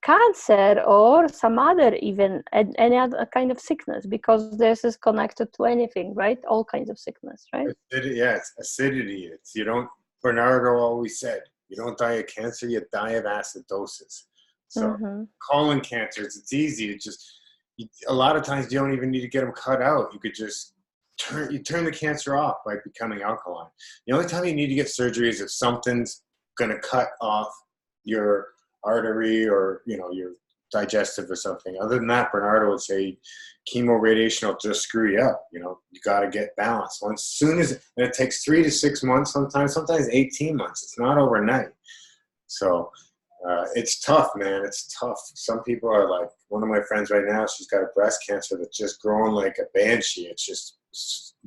cancer or some other, even any other kind of sickness, because this is connected to anything, right? All kinds of sickness, right? It's acidity. Bernardo always said, you don't die of cancer, you die of acidosis. So colon cancers, it's easy. A lot of times you don't even need to get them cut out. You could just turn the cancer off by becoming alkaline. The only time you need to get surgery is if something's going to cut off your artery or your digestive or something. Other than that, Bernardo would say chemo radiation will just screw you up. You got to get balanced. And it takes 3 to 6 months, sometimes 18 months. It's not overnight. So It's tough, man. It's tough. Some people are like, one of my friends right now, she's got a breast cancer that's just growing like a banshee. It's just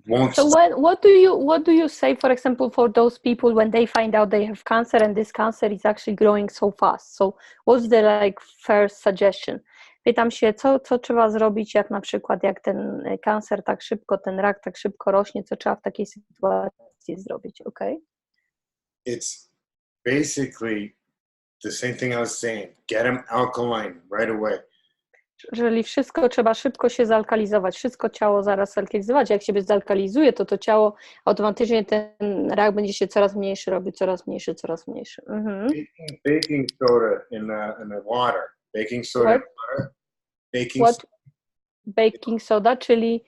won't So stop. what do you say, for example, for those people when they find out they have cancer and this cancer is actually growing so fast? So what's the like first suggestion? Pytam się, co trzeba zrobić, jak na przykład jak ten kancer tak szybko, ten rak tak szybko rośnie, co trzeba w takiej sytuacji zrobić, okay? It's basically the same thing I was saying. Get them alkaline right away. Jeżeli wszystko trzeba szybko się zalkalizować, wszystko ciało zaraz zalkalizować, jak się zalkalizuje, to ciało automatycznie ten rak będzie się coraz mniejszy robić, coraz mniejszy, coraz mniejszy. Baking soda in the water. Baking soda in water. Baking soda, czyli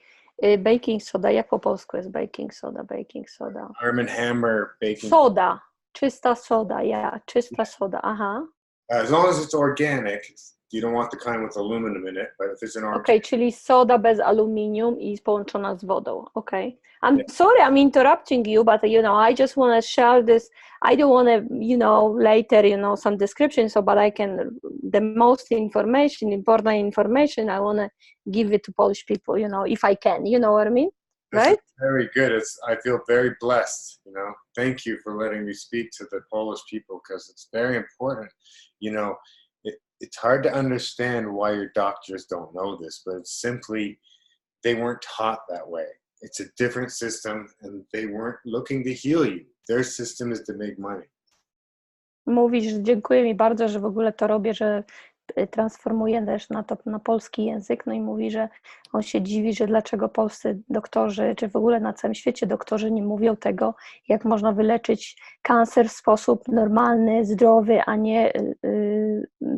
baking soda, jak po polsku jest baking soda? Baking soda. Arm & Hammer baking soda. Czysta soda, czysta soda, aha. As long as it's organic, you don't want the kind with aluminum in it, but if it's an organic... Okay, czyli soda bez aluminium i połączona z wodą, okay. I'm sorry, I'm interrupting you, but I just want to share this. I don't want to, later, some description, but I can, the most important information, I want to give it to Polish people, if I can, you know what I mean? Right? Very good. I feel very blessed, Thank you for letting me speak to the Polish people because it's very important. It's hard to understand why your doctors don't know this, but it's simply they weren't taught that way. It's a different system and they weren't looking to heal you. Their system is to make money. Mówisz, dziękuję mi bardzo, że w ogóle to robię, że transformuję też na polski język, no i mówi, że on się dziwi, że dlaczego polscy doktorzy, czy w ogóle na całym świecie doktorzy nie mówią tego, jak można wyleczyć kancer w sposób normalny, zdrowy, a nie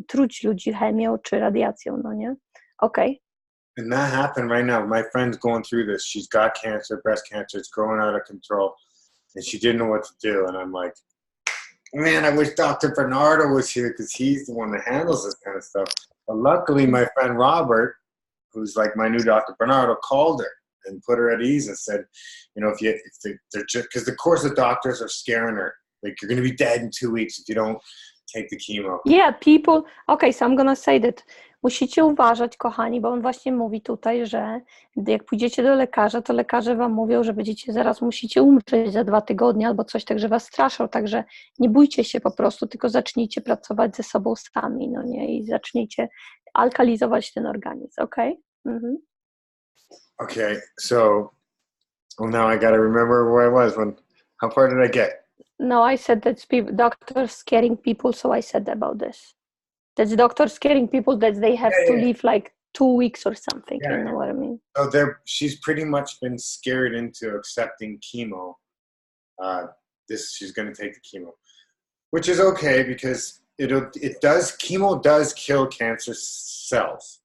truć ludzi chemią czy radiacją, no nie? Okay. And that happened right now. My friend's going through this. She's got cancer, breast cancer. It's growing out of control. And she didn't know what to do. And I'm like, man, I wish Dr. Bernardo was here because he's the one that handles this kind of stuff. But luckily, my friend Robert, who's like my new Dr. Bernardo, called her and put her at ease and said, because of course the doctors are scaring her. Like, you're going to be dead in 2 weeks if you don't take the chemo. Yeah, people, okay, so I'm gonna say that. Musicie uważać, kochani, bo on właśnie mówi tutaj, że jak pójdziecie do lekarza, to lekarze wam mówią, że zaraz musicie umrzeć za 2 tygodnie albo coś, także was straszą, także nie bójcie się po prostu, tylko zacznijcie pracować ze sobą sami, no nie, i zacznijcie alkalizować ten organizm, okay? Mm-hmm. Okay, so now I gotta remember where I was. How far did I get? No, I said that doctors scaring people, so I said about this. That's doctors scaring people that they have to live like 2 weeks or something. Yeah. You know what I mean? So she's pretty much been scared into accepting chemo. She's going to take the chemo, which is okay because chemo does kill cancer cells.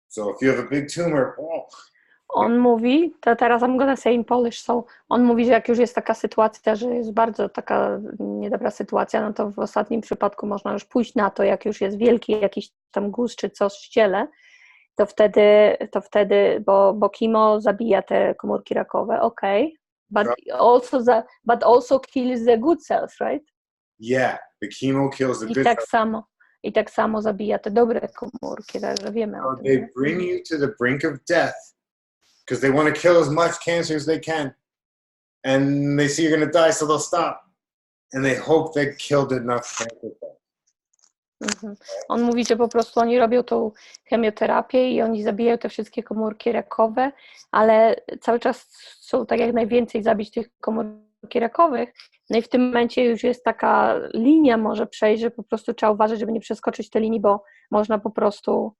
So if you have a big tumor, On mówi, to teraz I'm gonna say in Polish, so on mówi, że jak już jest taka sytuacja, że jest bardzo taka niedobra sytuacja, no to w ostatnim przypadku można już pójść na to, jak już jest wielki jakiś tam guz czy coś w ciele, to wtedy, bo chemo zabija te komórki rakowe, okay, but also kills the good cells, right? Yeah, the chemo kills the good cells. I tak samo zabija te dobre komórki, także wiemy o tym. They bring you to the brink of death. Because they want to kill as much cancer as they can. And they see you're going to die, so they'll stop. And they hope they killed enough cancer cells. Mhm. On mówi, że po prostu oni robią tą chemioterapię i oni zabijają te wszystkie komórki rakowe, ale cały czas chcą tak jak najwięcej zabić tych komórki rakowych. No i w tym momencie już jest taka linia może przejść, że po prostu trzeba uważać, żeby nie przeskoczyć tej linii, bo można po prostu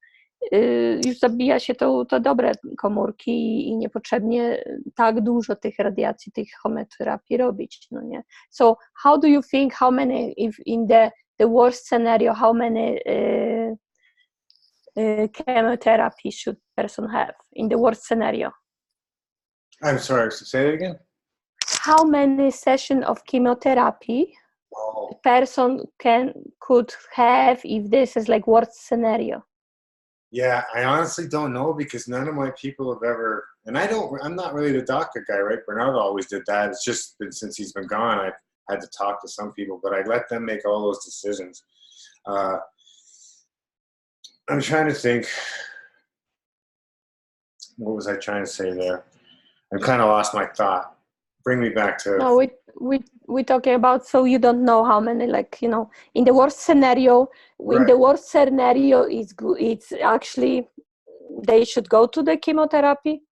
już zabija się te dobre komórki i niepotrzebnie tak dużo tych radiacji, tych chemioterapii robić, no nie? So how do you think, how many, if in the worst scenario, how many chemotherapy should person have in the worst scenario? I'm sorry, say that again? How many sessions of chemotherapy a person could have if this is like worst scenario? Yeah, I honestly don't know because none of my people have ever, and I'm not really the doctor guy, right? Bernardo always did that. It's just been since he's been gone, I've had to talk to some people, but I let them make all those decisions. Uh, I'm trying to think. What was I trying to say there? I kind of lost my thought. Bring me back to. No, we talking about, so you don't know how many, like, in the worst scenario. Right. In the worst scenario, it's good. It's actually they should go to the chemotherapy.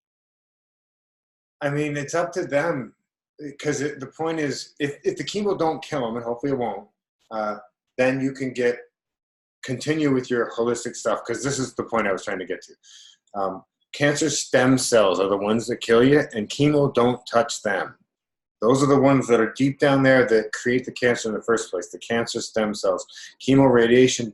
I mean, it's up to them, because the point is, if the chemo don't kill them, and hopefully it won't, then you can continue with your holistic stuff. Because this is the point I was trying to get to. Cancer stem cells are the ones that kill you, and chemo don't touch them. Those are the ones that are deep down there that create the cancer in the first place, the cancer stem cells. Chemo radiation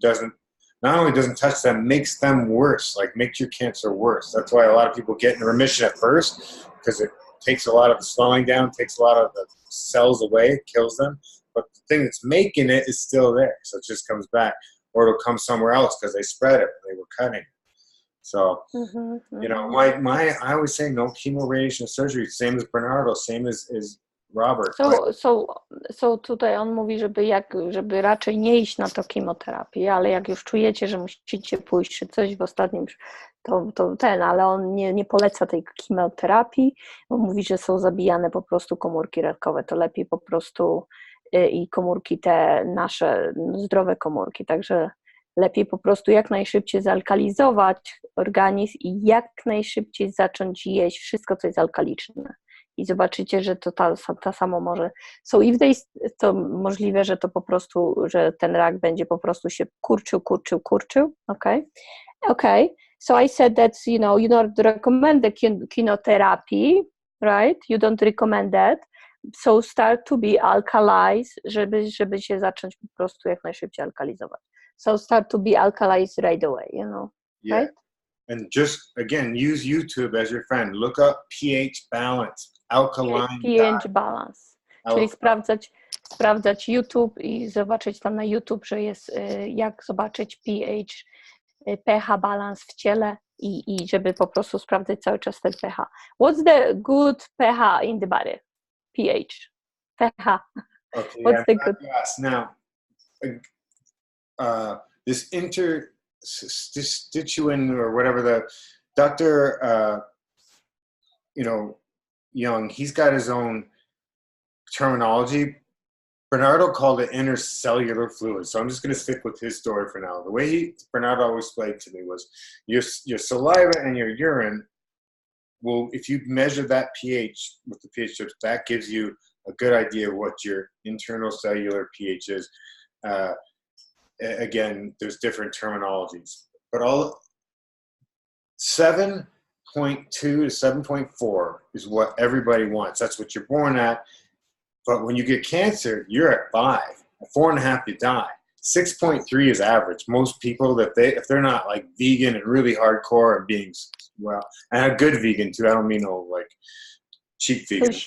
not only doesn't touch them, makes them worse, like makes your cancer worse. That's why a lot of people get in remission at first, because it takes a lot of the swelling down, takes a lot of the cells away, kills them. But the thing that's making it is still there, so it just comes back. Or it'll come somewhere else because they spread it, they were cutting it. So, I always say no chemo, radiation, surgery, same as Bernardo, same as Robert. So tutaj on mówi, żeby raczej nie iść na to chemoterapię, ale jak już czujecie, że musicie pójść czy coś w ostatnim, ale on nie poleca tej chemoterapii, bo mówi, że są zabijane po prostu komórki radkowe, to lepiej po prostu i komórki te nasze zdrowe komórki, także lepiej po prostu jak najszybciej zalkalizować organizm i jak najszybciej zacząć jeść wszystko, co jest alkaliczne. I zobaczycie, że to ta samo może. To możliwe, że to po prostu, że ten rak będzie po prostu się kurczył. Okay. So I said that, you don't recommend the chemotherapy, right? You don't recommend that. So start to be alkalized, żeby się zacząć po prostu jak najszybciej alkalizować. So start to be alkalized right away, Yeah. Right? And just, again, use YouTube as your friend. Look up pH balance, alkaline pH balance. Czyli sprawdzać YouTube i zobaczyć tam na YouTube, że jest jak zobaczyć pH balans w ciele i żeby po prostu sprawdzać cały czas ten pH. What's the good pH in the body? pH. pH. Okay, What's the good? Yes. Now, this interstitium or whatever the Dr. Young, he's got his own terminology. Bernardo called it intercellular fluid. So I'm just going to stick with his story for now. The way Bernardo always explained to me was your saliva and your urine will, if you measure that pH with the pH strips, that gives you a good idea of what your internal cellular pH is. Again, there's different terminologies, but all 7.2 to 7.4 is what everybody wants. That's what you're born at. But when you get cancer, you're at 5. At 4.5, you die. 6.3 is average. Most people, if they're not like vegan and really hardcore and being, and a good vegan too. I don't mean like cheap vegan. So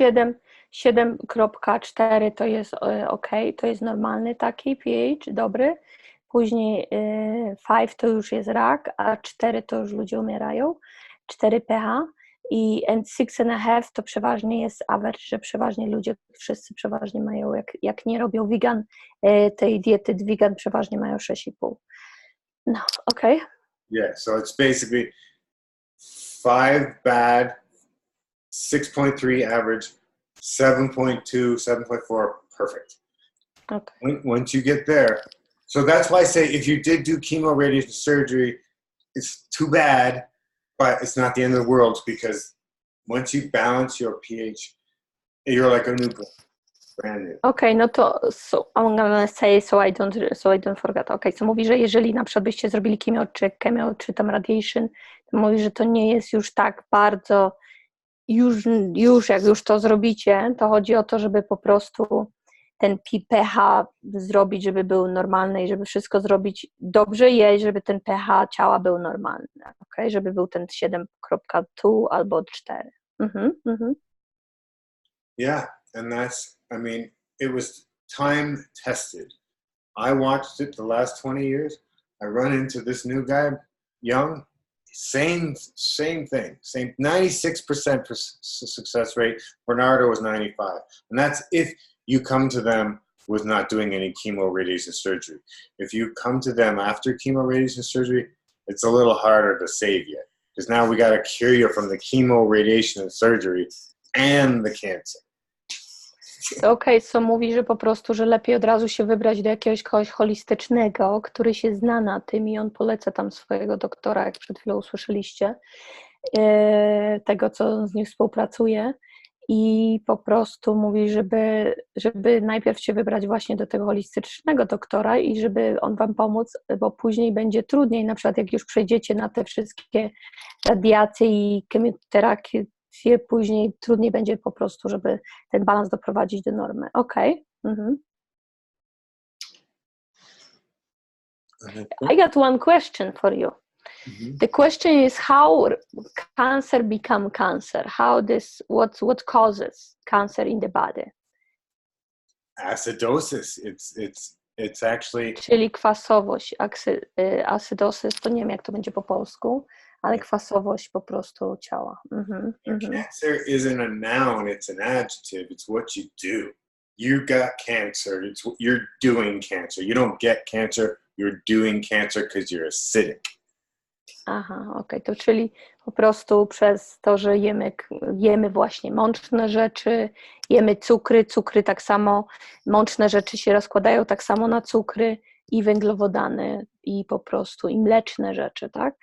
7.4 to jest ok, to jest normalny taki pH, dobry. Później 5 to już jest rak, a 4 to już ludzie umierają. 4 pH and 6.5 to przeważnie jest average, że przeważnie ludzie, wszyscy przeważnie mają, jak nie robią vegan, tej diety vegan, przeważnie mają 6,5. No, okay. Yeah, so it's basically 5 bad, 6.3 average, 7.2, 7.4 perfect. Okay. Once you get there, so that's why I say if you did do chemo, radiation, surgery, it's too bad, but it's not the end of the world, because once you balance your pH, you're like a newborn, brand new. Okay, no to so I'm gonna say so I don't forget. Okay, so mówi, że jeżeli na przykład byście zrobili chemio czy tam radiation, to mówi, że to nie jest już tak bardzo, już jak już to zrobicie, to chodzi o to, żeby po prostu ten pH zrobić, żeby był normalny i żeby wszystko zrobić, dobrze jeść, żeby ten pH ciała był normalny, okay? Żeby był ten 7.2 albo 4. Yeah, and it was time tested. I watched it the last 20 years. I run into this new guy, young, same thing, same 96% success rate. Bernardo was 95, and that's if you come to them with not doing any chemo, radiation, surgery. If you come to them after chemo, radiation, surgery, it's a little harder to save you. Because now we got to cure you from the chemo, radiation, and surgery and the cancer. Okej, so mówi, że po prostu, że lepiej od razu się wybrać do jakiegoś kogoś holistycznego, który się zna na tym i on poleca tam swojego doktora, jak przed chwilą usłyszeliście, tego, co z nim współpracuje i po prostu mówi, żeby najpierw się wybrać właśnie do tego holistycznego doktora i żeby on wam pomóc, bo później będzie trudniej, na przykład jak już przejdziecie na te wszystkie radiacje i chemioterapię, później trudniej będzie po prostu, żeby ten balans doprowadzić do normy. Okej. Mhm. I got one question for you. The question is how cancer become cancer. What causes cancer in the body? Acidosis. It's actually. Czyli kwasowość, acydosis, to nie wiem jak to będzie po polsku, ale kwasowość po prostu ciała. Cancer isn't a noun, it's an adjective. It's what you do. You got cancer. You're doing cancer. You don't get cancer. You're doing cancer because you're acidic. Aha, okej, to czyli po prostu przez to, że jemy właśnie mączne rzeczy, jemy cukry tak samo, mączne rzeczy się rozkładają tak samo na cukry i węglowodany i po prostu i mleczne rzeczy, tak?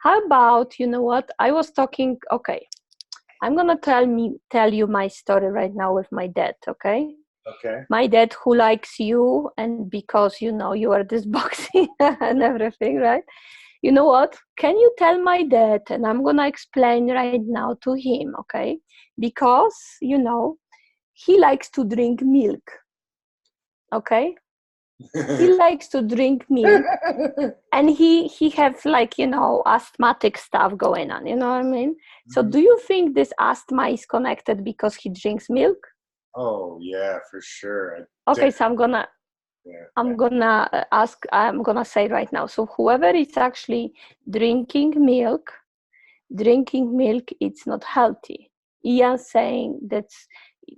How about, you know what, I was talking, okay, I'm gonna tell you my story right now with my dad, okay? Okay. My dad who likes you and because, you know, you are this boxing and everything, right? You know what? Can you tell my dad, and I'm gonna explain right now to him, okay? Because, you know, he likes to drink milk, okay? He likes to drink milk, and he have like, you know, asthmatic stuff going on, you know what I mean? So do you think this asthma is connected because he drinks milk? Oh, yeah, for sure. Okay, so I'm gonna say right now, so whoever is actually drinking milk, it's not healthy. Ian saying that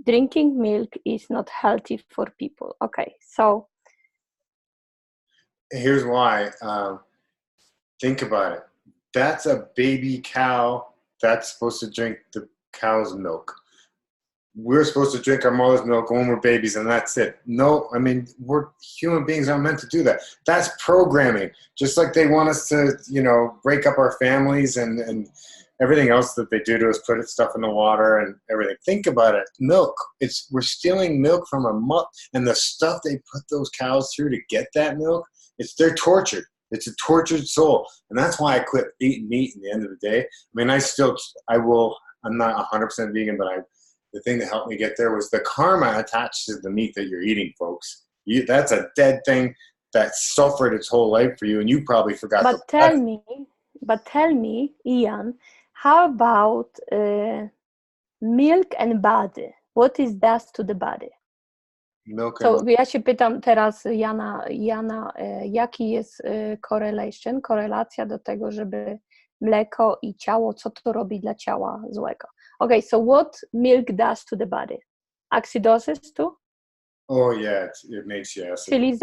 drinking milk is not healthy for people. Okay, so here's why. Think about it. That's a baby cow that's supposed to drink the cow's milk. We're supposed to drink our mother's milk when we're babies and that's it. No, I mean, we're human beings aren't meant to do that. That's programming. Just like they want us to, you know, break up our families and everything else that they do to us, put stuff in the water and everything. Think about it. Milk. We're stealing milk from our mother, and the stuff they put those cows through to get that milk, they're tortured. It's a tortured soul. And that's why I quit eating meat in the end of the day. I mean, I'm not 100% vegan, but the thing that helped me get there was the karma attached to the meat that you're eating, folks. That's a dead thing that suffered its whole life for you, and you probably forgot. But tell me, Ian, how about milk and body? What is that to the body? Milk So and ja się pytam teraz Jana, jaki jest korelacja do tego, żeby mleko i ciało, co to robi dla ciała złego? Okay, so what milk does to the body? Acidosis too? Oh yeah, it makes you acid. Czyli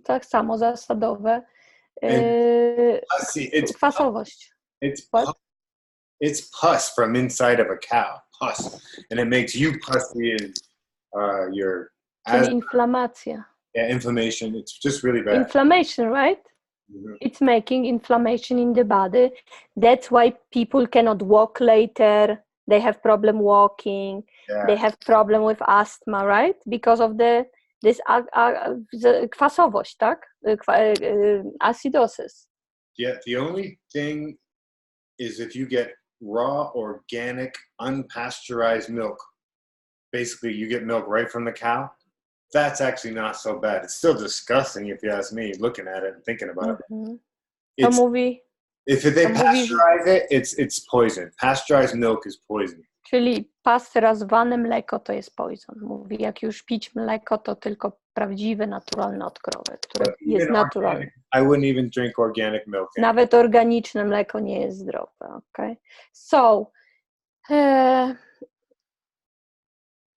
tak samo zasadowe kwasowość. It's pus from inside of a cow, pus, and it makes you pussy and your. Czyli inflamacja. Yeah, inflammation. It's just really bad. Inflammation, right? Mm-hmm. It's making inflammation in the body. That's why people cannot walk later. They have problem walking. Yeah. They have problem with asthma, right? Because of this kwasowość, tak? Acidosis. Yeah, the only thing is if you get raw, organic, unpasteurized milk, basically you get milk right from the cow, that's actually not so bad. It's still disgusting if you ask me, looking at it and thinking about it. If they pasteurize it, it's poison. Pasteurized milk is poison. Czyli pasteryzowane mleko to jest poison. Mówi, jak już pić mleko, to tylko prawdziwe, naturalne od krowy, które jest naturalne. I wouldn't even drink organic milk. Nawet organiczne mleko nie jest zdrowe, okay? So,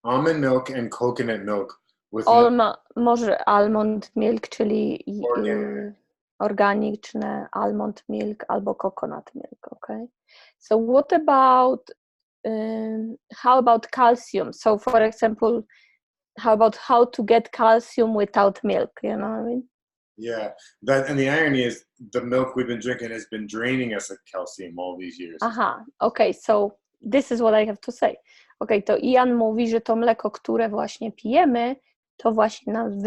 almond milk and coconut milk with milk. Może almond milk, czyli Organic. organiczne almond milk albo coconut milk, okay? So what about, how about calcium? So for example, how to get calcium without milk, you know what I mean? Yeah, and the irony is the milk we've been drinking has been draining us of calcium all these years. Aha, okay, so this is what I have to say. Okay, to Ian mówi, że to mleko, które właśnie pijemy, to właśnie nam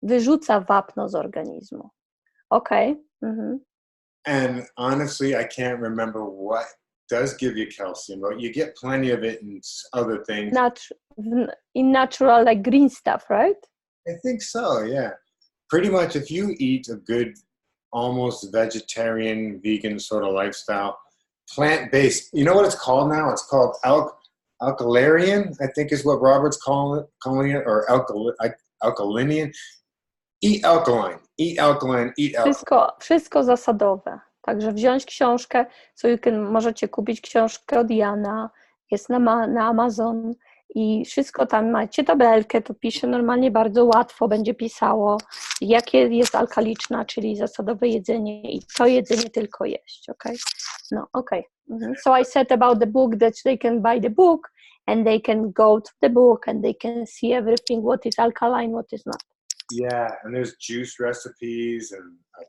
wyrzuca wapno z organizmu. Okay. Mm-hmm. And honestly, I can't remember what does give you calcium, but you get plenty of it in other things. In natural, like green stuff, right? I think so, yeah. Pretty much if you eat a good, almost vegetarian, vegan sort of lifestyle, plant-based, you know what it's called now? It's called alkalarian, I think is what Robert's calling it, or alkalinian. Eat alkaline, eat alkaline, eat alkaline. Wszystko zasadowe. Także wziąć książkę, możecie kupić książkę od Iana, jest na Amazon i wszystko tam macie tabelkę, to pisze normalnie bardzo łatwo, będzie pisało, jakie jest alkaliczna, czyli zasadowe jedzenie i to jedzenie tylko jeść, okay? No, okay. Mm-hmm. So I said about the book that they can buy the book and they can go to the book and they can see everything, what is alkaline, what is not. Yeah, and there's juice recipes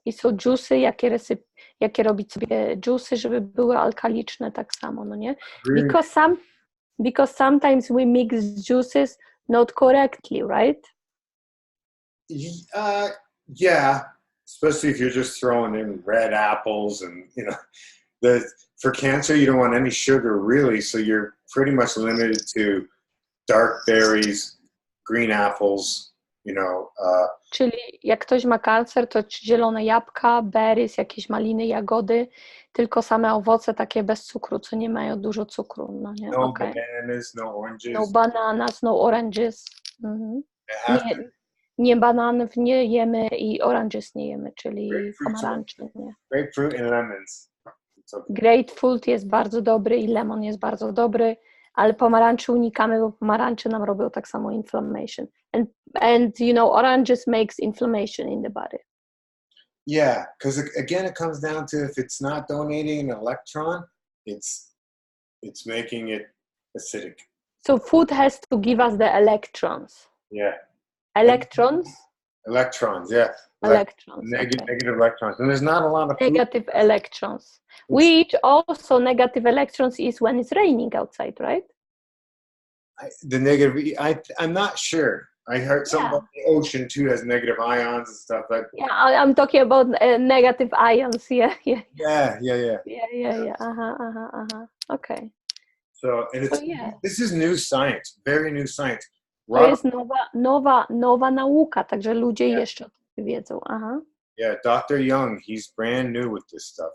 I są dżusy, jakie robić sobie dżusy, żeby były alkaliczne tak samo, no nie? Because sometimes we mix juices not correctly, right? Yeah, especially if you're just throwing in red apples and, you know, for cancer, you don't want any sugar really, so you're pretty much limited to dark berries, green apples, you know. Czyli jak ktoś ma kancer, to zielone jabłka, berries, jakieś maliny, jagody, tylko same owoce takie bez cukru, co nie mają dużo cukru, no nie? No bananas, no oranges. No bananas, no oranges. Mhm. Nie bananów nie jemy i oranges nie jemy, czyli pomarańczy, nie. Grapefruit and lemons. Grapefruit jest bardzo dobry i lemon jest bardzo dobry, ale pomarańczy unikamy, bo pomarańcze nam robią tak samo inflammation. And you know, oranges makes inflammation in the body. Yeah, because again, it comes down to if it's not donating an electron, it's making it acidic. So food has to give us the electrons. Yeah. Electrons? Electrons, yeah. Electrons. Negative electrons. And there's not a lot of negative food. Electrons. Which also negative electrons is when it's raining outside, right? I'm not sure. I heard something about the ocean too has negative ions and stuff. But yeah, I'm talking about negative ions. Yeah. Okay. So, and this is new science, very new science. To jest nowa nauka, także ludzie jeszcze o tym wiedzą. Yeah, Dr. Young, he's brand new with this stuff.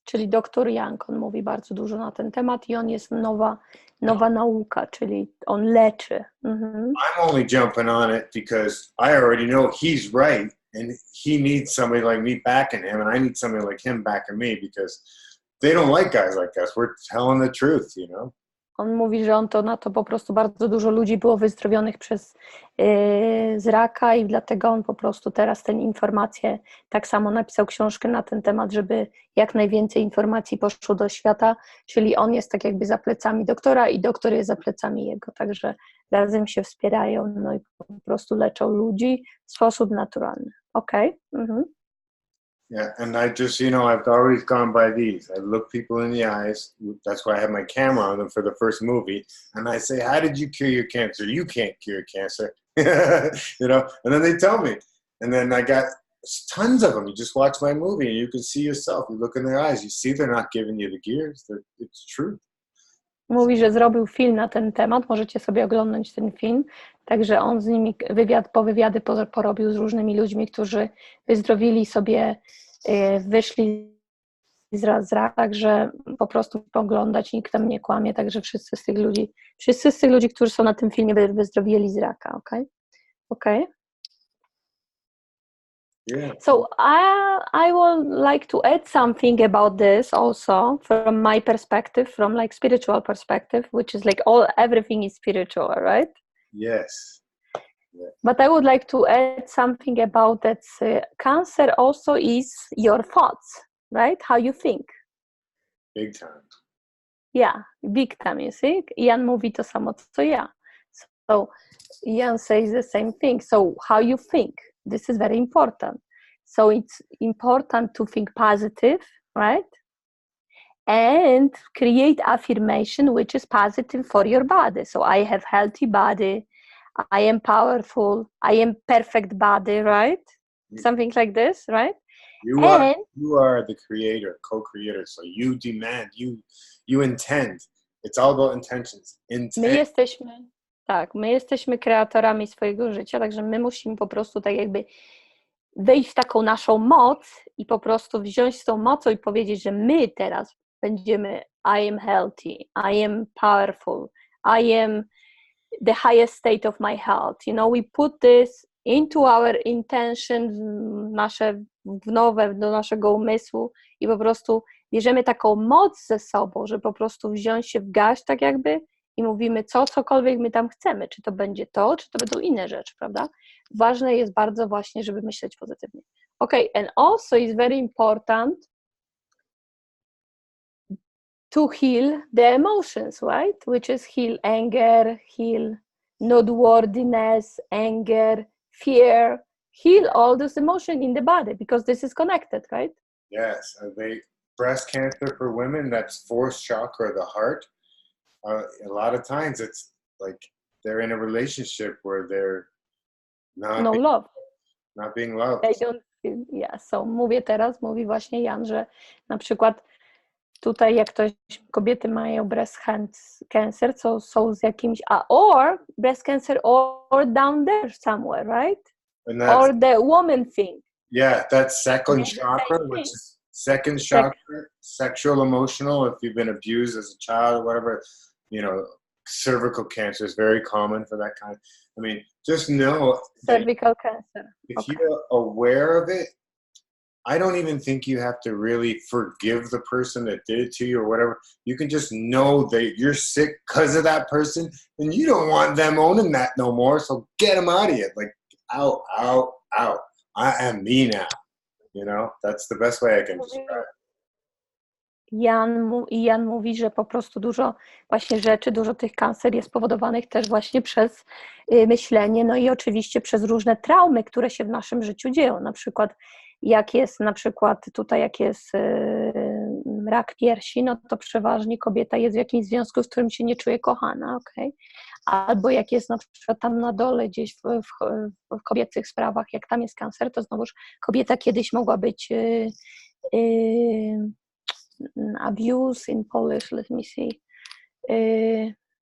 Czyli dr Young, on mówi bardzo dużo na ten temat i on jest nowa nauka, czyli on leczy. I'm only jumping on it because I already know he's right and he needs somebody like me backing him and I need somebody like him backing me because they don't like guys like us. We're telling the truth, you know. On mówi, że na to po prostu bardzo dużo ludzi było wyzdrowionych z raka i dlatego on po prostu teraz te informacje, tak samo napisał książkę na ten temat, żeby jak najwięcej informacji poszło do świata, czyli on jest tak jakby za plecami doktora i doktor jest za plecami jego, także razem się wspierają, no i po prostu leczą ludzi w sposób naturalny. Okay? Yeah, and I just, you know, I've always gone by these. I look people in the eyes. That's why I have my camera on them for the first movie. And I say, how did you cure your cancer? You can't cure cancer. You know, and then they tell me. And then I got tons of them. You just watch my movie and you can see yourself. You look in their eyes. You see they're not giving you the gears. It's true. Mówi, że zrobił film na ten temat. Możecie sobie oglądać ten film. Także on z nimi wywiady porobił z różnymi ludźmi, którzy wyzdrowili sobie, wyszli z raka, także po prostu poglądać, nikt tam nie kłamie, także wszyscy z tych ludzi, którzy są na tym filmie, wyzdrowieli z raka, okay? Yeah. So I would like to add something about this also from my perspective, from like spiritual perspective, which is like everything is spiritual, right? Yes. Yeah. But I would like to add something about that. Cancer also is your thoughts, right? How you think. Big time. Yeah, big time, you see? Ian mówi to samo, co ja. So Ian says the same thing. So how you think, this is very important. So it's important to think positive, right? And create affirmation which is positive for your body. So I have healthy body, I am powerful, I am perfect body, right? Something like this, right? You are the creator, co-creator. So you demand, you intend. It's all about intentions. My jesteśmy kreatorami swojego życia, także my musimy po prostu tak jakby wejść w taką naszą moc i po prostu wziąć z tą mocą i powiedzieć, że my teraz będziemy I am healthy, I am powerful, I am the highest state of my health. You know, we put this into our intentions, nasze nowe do naszego umysłu i po prostu bierzemy taką moc ze sobą, że po prostu wziąć się w garść tak jakby i mówimy cokolwiek my tam chcemy, czy to będzie to, czy to będą inne rzeczy, prawda? Ważne jest bardzo właśnie, żeby myśleć pozytywnie. Okay, and also it's very important to heal the emotions, right? Which is heal anger, heal noteworthiness, anger, fear, heal all those emotions in the body because this is connected, right? Yes. Breast cancer for women, that's fourth chakra, the heart. A lot of times it's like they're in a relationship where they're not being loved. They don't feel, yeah. So mówi właśnie Jan, że na przykład tutaj jak kobiety mają breast cancer, co są z jakimś, or breast cancer or down there somewhere, right? Or the woman thing. Yeah, that's second chakra, which is second chakra, sexual, emotional. If you've been abused as a child or whatever, you know, cervical cancer is very common for that kind. I mean, just know cervical cancer. If you're aware of it, I don't even think you have to really forgive the person that did it to you or whatever. You can just know that you're sick because of that person and you don't want them owning that no more. So get them out of it. Like, out. I am me now. You know, that's the best way I can describe it. Ian mówi, że po prostu dużo właśnie rzeczy, dużo tych kancer jest powodowanych też właśnie przez myślenie, no i oczywiście przez różne traumy, które się w naszym życiu dzieją. Na przykład jak jest rak piersi, no to przeważnie kobieta jest w jakimś związku, w którym się nie czuje kochana, okay? Albo jak jest na przykład tam na dole gdzieś w kobiecych sprawach, jak tam jest kancer, to znowuż kobieta kiedyś mogła być abuse in Polish, let me see,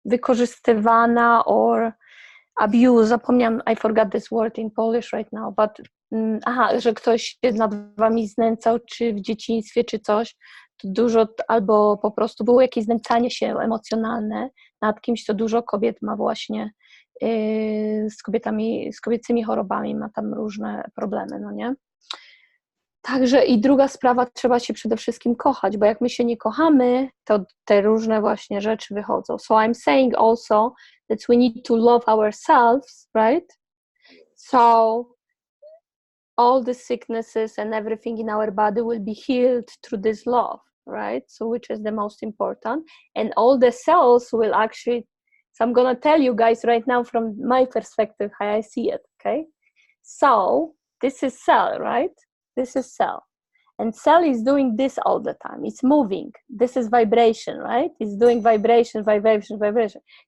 wykorzystywana or abuse, zapomniałam, I forgot this word in Polish right now, but że ktoś się nad wami znęcał, czy w dzieciństwie, czy coś, to dużo, albo po prostu było jakieś znęcanie się emocjonalne nad kimś, to dużo kobiet ma właśnie z kobiecymi chorobami, ma tam różne problemy, no nie? Także i druga sprawa, trzeba się przede wszystkim kochać, bo jak my się nie kochamy, to te różne właśnie rzeczy wychodzą. So I'm saying also that we need to love ourselves, right? So all the sicknesses and everything in our body will be healed through this love, right? So which is the most important. And all the cells will actually, so I'm going to tell you guys right now from my perspective how I see it, okay? So this is cell, right? This is cell. And cell is doing this all the time. It's moving. This is vibration, right? It's doing vibration.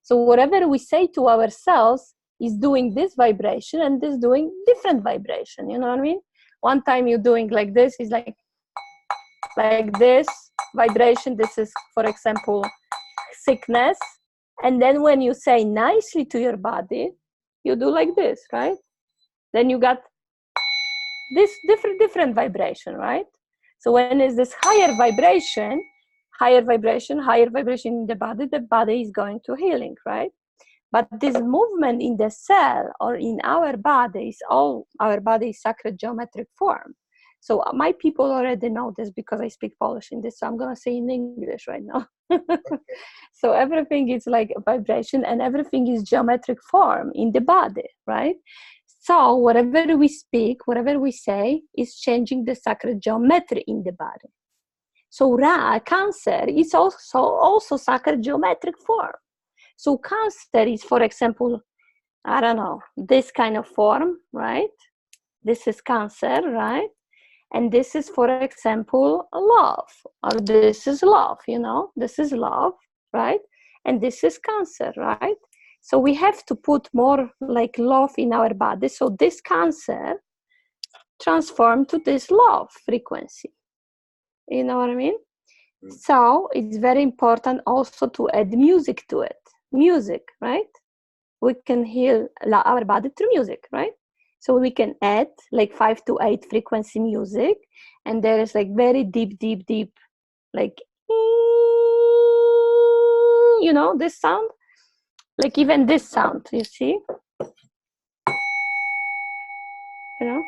So whatever we say to our cells is doing this vibration and this doing different vibration. You know what I mean? One time you're doing like this, is like this vibration. This is, for example, sickness. And then when you say nicely to your body, you do like this, right? Then you got this different vibration, right? So when is this higher vibration in the body is going to healing, right? But this movement in the cell or in our body is sacred geometric form. So my people already know this because I speak Polish in this. So I'm going to say in English right now. So everything is like a vibration, and everything is geometric form in the body, right? So whatever we speak, whatever we say is changing the sacred geometry in the body. So Cancer is also sacred geometric form. So Cancer is, for example, I don't know, this kind of form, right? This is Cancer, right? And this is, for example, love, or this is love, this is love, right? And this is Cancer, right? So we have to put more like love in our body. So this Cancer transform to this love frequency. You know what I mean? So it's very important also to add music to it. Music, right? We can heal our body through music, right? So we can add like 5 to 8 frequency music, and there is like very deep, like, this sound, like even this sound, you see, Yeah.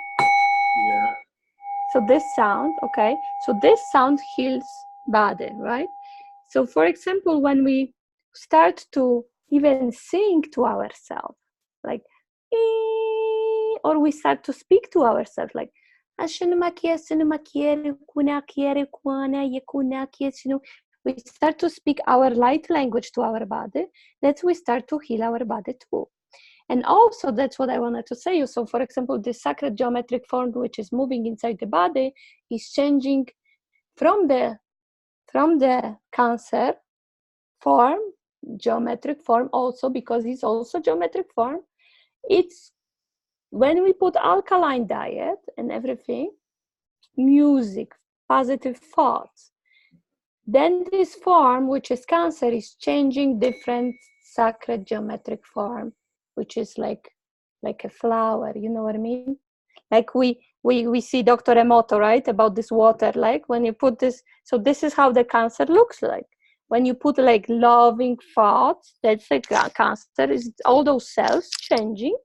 So this sound, okay, so this sound heals body, right? So for example, when we start to even sing to ourselves, like, or we start to speak to ourselves, like, we start to speak our light language to our body, that we start to heal our body too. And also, that's what I wanted to say. So, for example, this sacred geometric form, which is moving inside the body, is changing from the Cancer form, geometric form also, because it's also geometric form. It's when we put alkaline diet and everything, music, positive thoughts, then this form, which is Cancer, is changing different sacred geometric form, which is like a flower, you know what I mean? Like we see Dr. Emoto, right, about this water, like when you put this, so this is how the Cancer looks like. When you put like loving thoughts, that's like Cancer, is all those cells changing.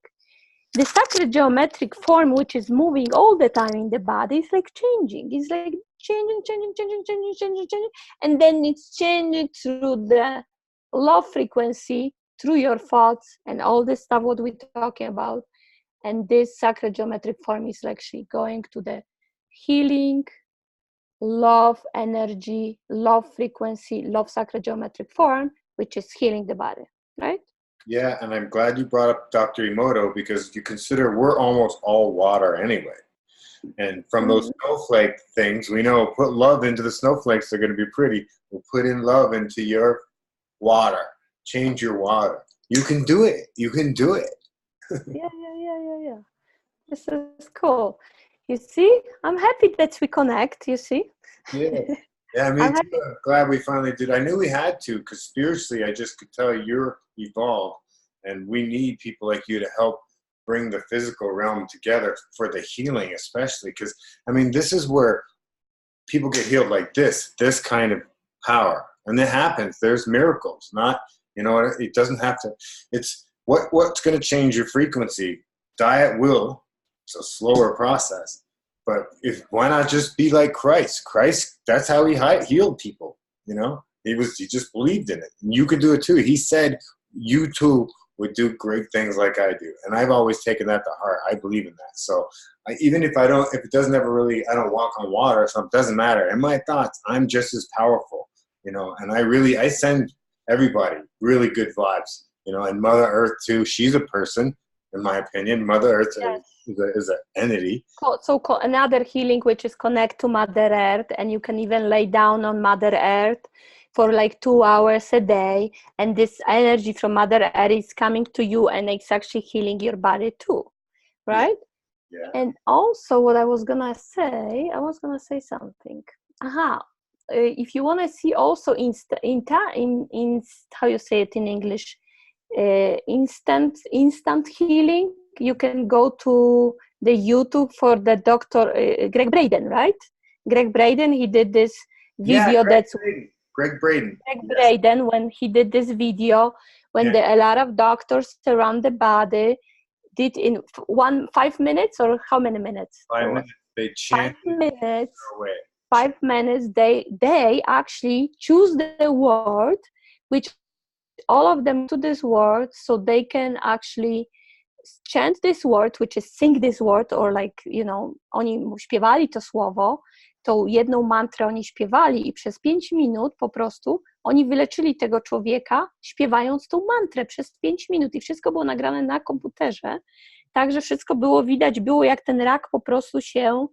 The sacred geometric form, which is moving all the time in the body, is like changing. It's like changing. And then it's changing through the love frequency, through your thoughts and all this stuff, what we're talking about. And this sacred geometric form is actually going to the healing, love energy, love frequency, love sacred geometric form, which is healing the body, right? Yeah, and I'm glad you brought up Dr. Emoto, because you consider we're almost all water anyway. And from those snowflake things, we know, put love into the snowflakes, they're going to be pretty. We'll put in love into your water. Change your water. You can do it. You can do it. Yeah. This is cool. You see, I'm happy that we connect, you see? Yeah, me too. I'm glad we finally did. I knew we had to, because spiritually, I just could tell you're evolved, and we need people like you to help bring the physical realm together for the healing, especially, because, I mean, this is where people get healed, like this kind of power. And it happens. There's miracles, not, it doesn't have to, it's what's going to change your frequency. Diet will. It's a slower process. But why not just be like Christ? Christ, that's how he healed people. He just believed in it. And you can do it too. He said you too would do great things like I do. And I've always taken that to heart. I believe in that. So even if I don't walk on water, so it doesn't matter. In my thoughts, I'm just as powerful, and I send everybody really good vibes, and Mother Earth too. She's a person, in my opinion. Mother Earth is an entity. So another healing, which is connect to Mother Earth, and you can even lay down on Mother Earth for like 2 hours a day, and this energy from Mother Earth is coming to you, and it's actually healing your body too, right? Yeah. And also, what I was gonna say something. If you want to see also in how you say it in English, instant healing, you can go to the YouTube for the Dr. Greg Braden, right? Greg Braden, he did this video. Greg Braden. Braden, when he did this video, when a lot of doctors around the body did in 5 minutes, or how many minutes? 5 minutes. They 5 chanted minutes. away. 5 minutes. They actually choose the word, which all of them to this word, so they can actually chant this word, which is sing this word, or like, oni śpiewali to słowo, tą jedną mantrę oni śpiewali i przez 5 minut po prostu oni wyleczyli tego człowieka, śpiewając tą mantrę przez 5 minut i wszystko było nagrane na komputerze, także wszystko było widać, było jak ten rak po prostu się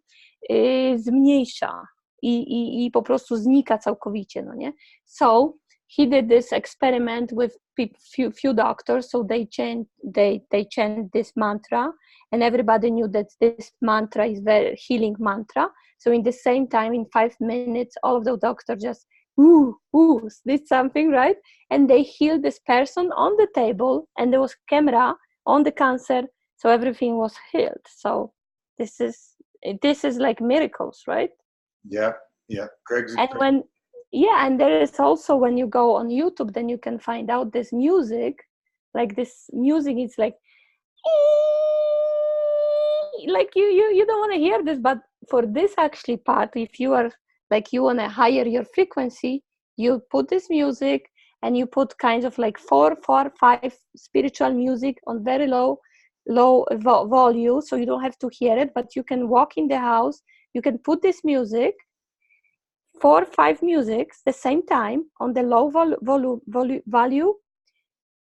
zmniejsza i po prostu znika całkowicie, no nie? So he did this experiment with few doctors, so they chant this mantra, and everybody knew that this mantra is very healing mantra. So in the same time, in 5 minutes, all of the doctors just did something, right? And they healed this person on the table, and there was camera on the cancer, so everything was healed. So this is like miracles, right? Yeah. Greg's and there is also, when you go on YouTube, then you can find out this music. Like this music is like you don't want to hear this, but for this actually part, if you are like you want to higher your frequency, you put this music and you put kind of like 4, 5 spiritual music on very low volume, so you don't have to hear it, but you can walk in the house, you can put this music, 4, 5 musics the same time on the low value,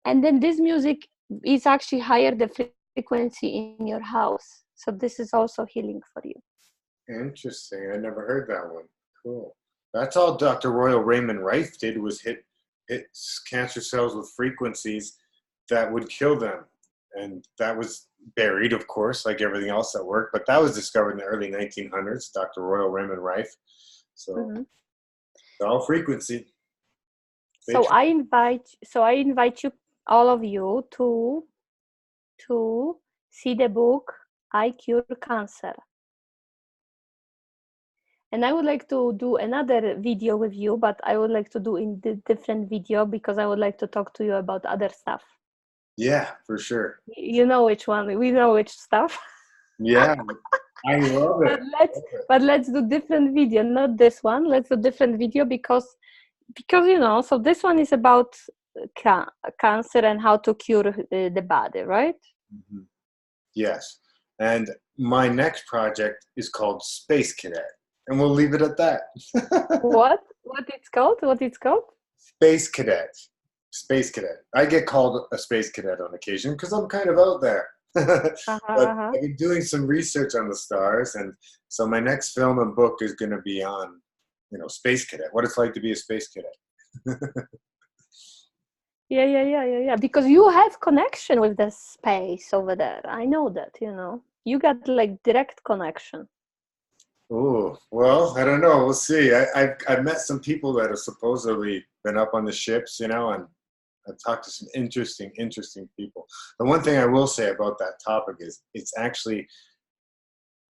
and then this music is actually higher the frequency in your house. So this is also healing for you. Interesting. I never heard that one. Cool. That's all Dr. Royal Raymond Rife did, was hit cancer cells with frequencies that would kill them. And that was buried, of course, like everything else that worked. But that was discovered in the early 1900s, Dr. Royal Raymond Rife. So it's all frequency. So I invite you, all of you, to see the book I Cure Cancer. And I would like to do another video with you, but I would like to do in the different video because I would like to talk to you about other stuff. Yeah, for sure. You know which one. We know which stuff. Yeah, I love it. But let's do different video, not this one. Let's do different video because so this one is about cancer and how to cure the body, right? Mm-hmm. Yes. And my next project is called Space Cadet. And we'll leave it at that. What it's called? What it's called? Space Cadet. Space Cadet. I get called a Space Cadet on occasion because I'm kind of out there. But I've been doing some research on the stars, and so my next film and book is going to be on, Space Cadet. What it's like to be a Space Cadet. Yeah. Because you have connection with the space over there. I know that. You got like direct connection. Oh, well, I don't know. We'll see. I've met some people that have supposedly been up on the ships, and I've talked to some interesting people. The one thing I will say about that topic is it's actually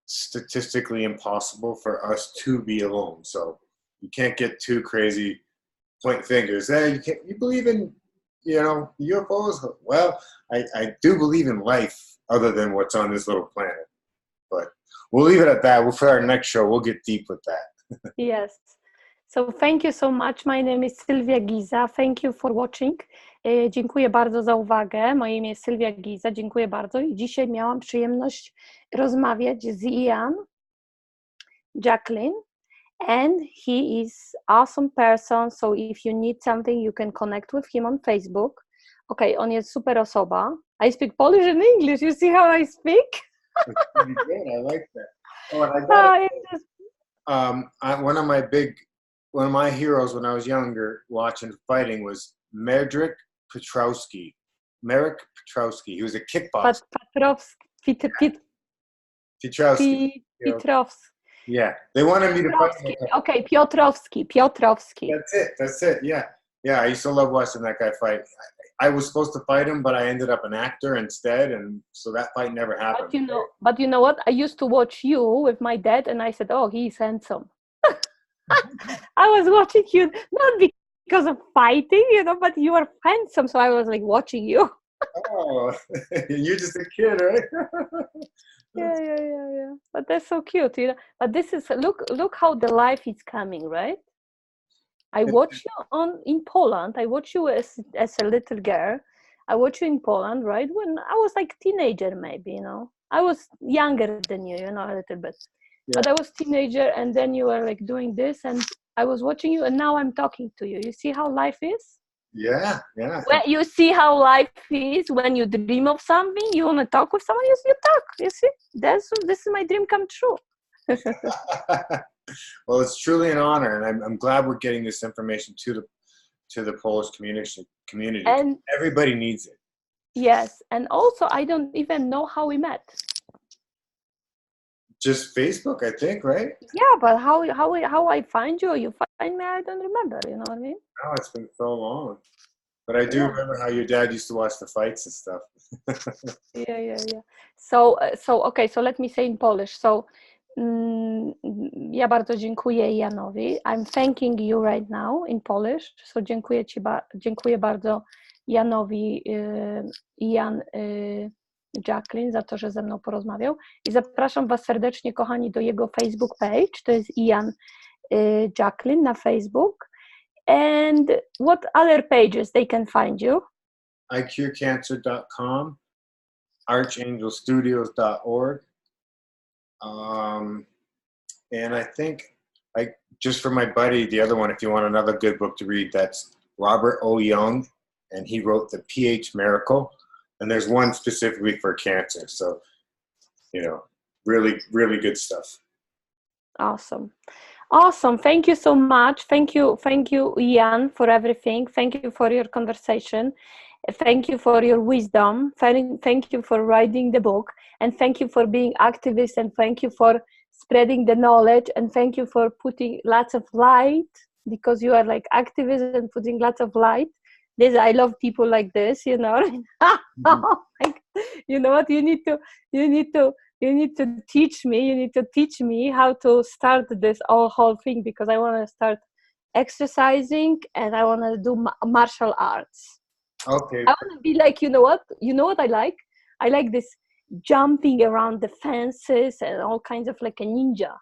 statistically impossible for us to be alone. So you can't get too crazy, point fingers. Hey, you believe in, UFOs? Well, I do believe in life other than what's on this little planet. But we'll leave it at that. For our next show, we'll get deep with that. Yes. So thank you so much. My name is Sylwia Giza. Thank you for watching. Dziękuję bardzo za uwagę. Moje imię jest Sylwia Giza. Dziękuję bardzo. I dzisiaj miałam przyjemność rozmawiać z Ian Jacklin. And he is awesome person. So if you need something, you can connect with him on Facebook. Okay, on jest super osoba. I speak Polish and English. You see how I speak? That's pretty good. I like that. Oh, and I got one of my heroes when I was younger watching fighting was Merrick Petrowski. He was a kickboxer. Piotrowski. Yeah, they wanted me to fight. Okay, Piotrowski. That's it. Yeah. I used to love watching that guy fight. I was supposed to fight him, but I ended up an actor instead, and so that fight never happened. But you know what? I used to watch you with my dad, and I said, "Oh, he's handsome." I was watching you not because of fighting, but you were handsome, so I was like watching you. Oh, you're just a kid, right? Yeah. But that's so cute, you know. But this is look how the life is coming, right? I watch you in Poland. I watch you as a little girl. I watch you in Poland, right? When I was like teenager, maybe, you know. I was younger than you know, a little bit. Yeah. But I was teenager, and then you were like doing this, and I was watching you, and now I'm talking to you. You see how life is? Yeah. When you see how life is when you dream of something, you want to talk with someone, you talk. You see, this is my dream come true. Well, it's truly an honor, and I'm glad we're getting this information to the Polish community. And Everybody needs it. yes, and also I don't even know how we met. Just Facebook, I think, right? Yeah, but how I find you, or you find me, I don't remember. You know what I mean? Oh, it's been so long. But I do remember how your dad used to watch the fights and stuff. Yeah. So okay, so let me say in Polish. So ja bardzo dziękuję Janowi. I'm thanking you right now in Polish. So dziękuję bardzo Janowi, Ian Jacklin, za to, że ze mną porozmawiał. I zapraszam Was serdecznie, kochani, do jego Facebook page. To jest Ian Jacklin na Facebook. And what other pages they can find you? icurecancer.com, archangelstudios.org. And I think, just for my buddy, the other one, if you want another good book to read, that's Robert O. Young, and he wrote The pH Miracle. And there's one specifically for cancer. So, you know, really, really good stuff. Awesome. Thank you so much. Thank you, Ian, for everything. Thank you for your conversation. Thank you for your wisdom. Thank you for writing the book, and thank you for being activist, and thank you for spreading the knowledge, and thank you for putting lots of light, because you are like activist and putting lots of light. I love people like this, you know. Like, you know what, you need to teach me. You need to teach me how to start this whole thing, because I want to start exercising, and I want to do martial arts. Okay. I want to be like, you know what I like? I like this jumping around the fences and all kinds of like a ninja.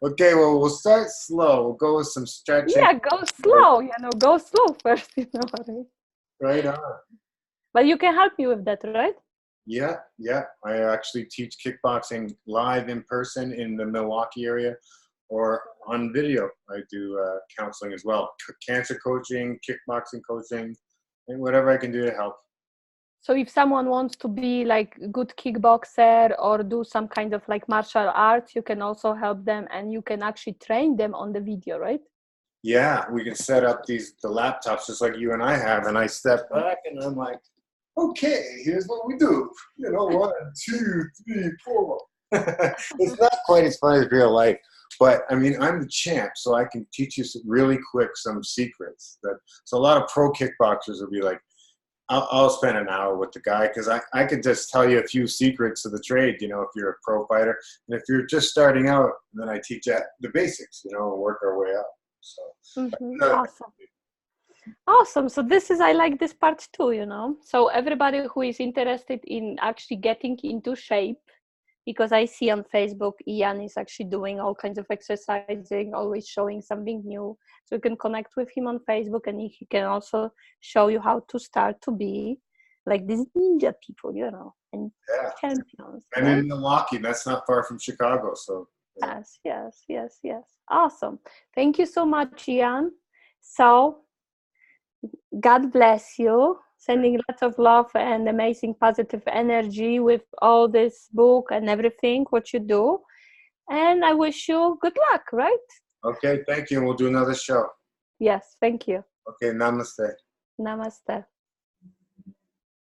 Okay, well, we'll start slow. We'll go with some stretching. Yeah, go slow, go slow first, you know what I mean? Right on. But you can help me with that, right? Yeah. I actually teach kickboxing live in person in the Milwaukee area, or on video. I do counseling as well. Cancer coaching, kickboxing coaching, and whatever I can do to help. So if someone wants to be like a good kickboxer or do some kind of like martial arts, you can also help them, and you can actually train them on the video, right? Yeah, we can set up the laptops just like you and I have, and I step back and I'm like, okay, here's what we do. 1, 2, 3, 4. It's not quite as fun as real life, but I mean, I'm the champ, so I can teach you really quick some secrets. So a lot of pro kickboxers will be like, I'll spend an hour with the guy, because I could just tell you a few secrets of the trade, if you're a pro fighter. And if you're just starting out, then I teach you the basics, and work our way up. So Awesome. So I like this part too, So everybody who is interested in actually getting into shape, because I see on Facebook, Ian is actually doing all kinds of exercising, always showing something new. So you can connect with him on Facebook, and he can also show you how to start to be like these ninja people, and champions. I'm in Milwaukee. That's not far from Chicago. So Yes. Awesome. Thank you so much, Ian. So God bless you. Sending lots of love and amazing positive energy with all this book and everything, what you do. And I wish you good luck, right? Okay, thank you. We'll do another show. Yes, thank you. Okay, namaste. Namaste.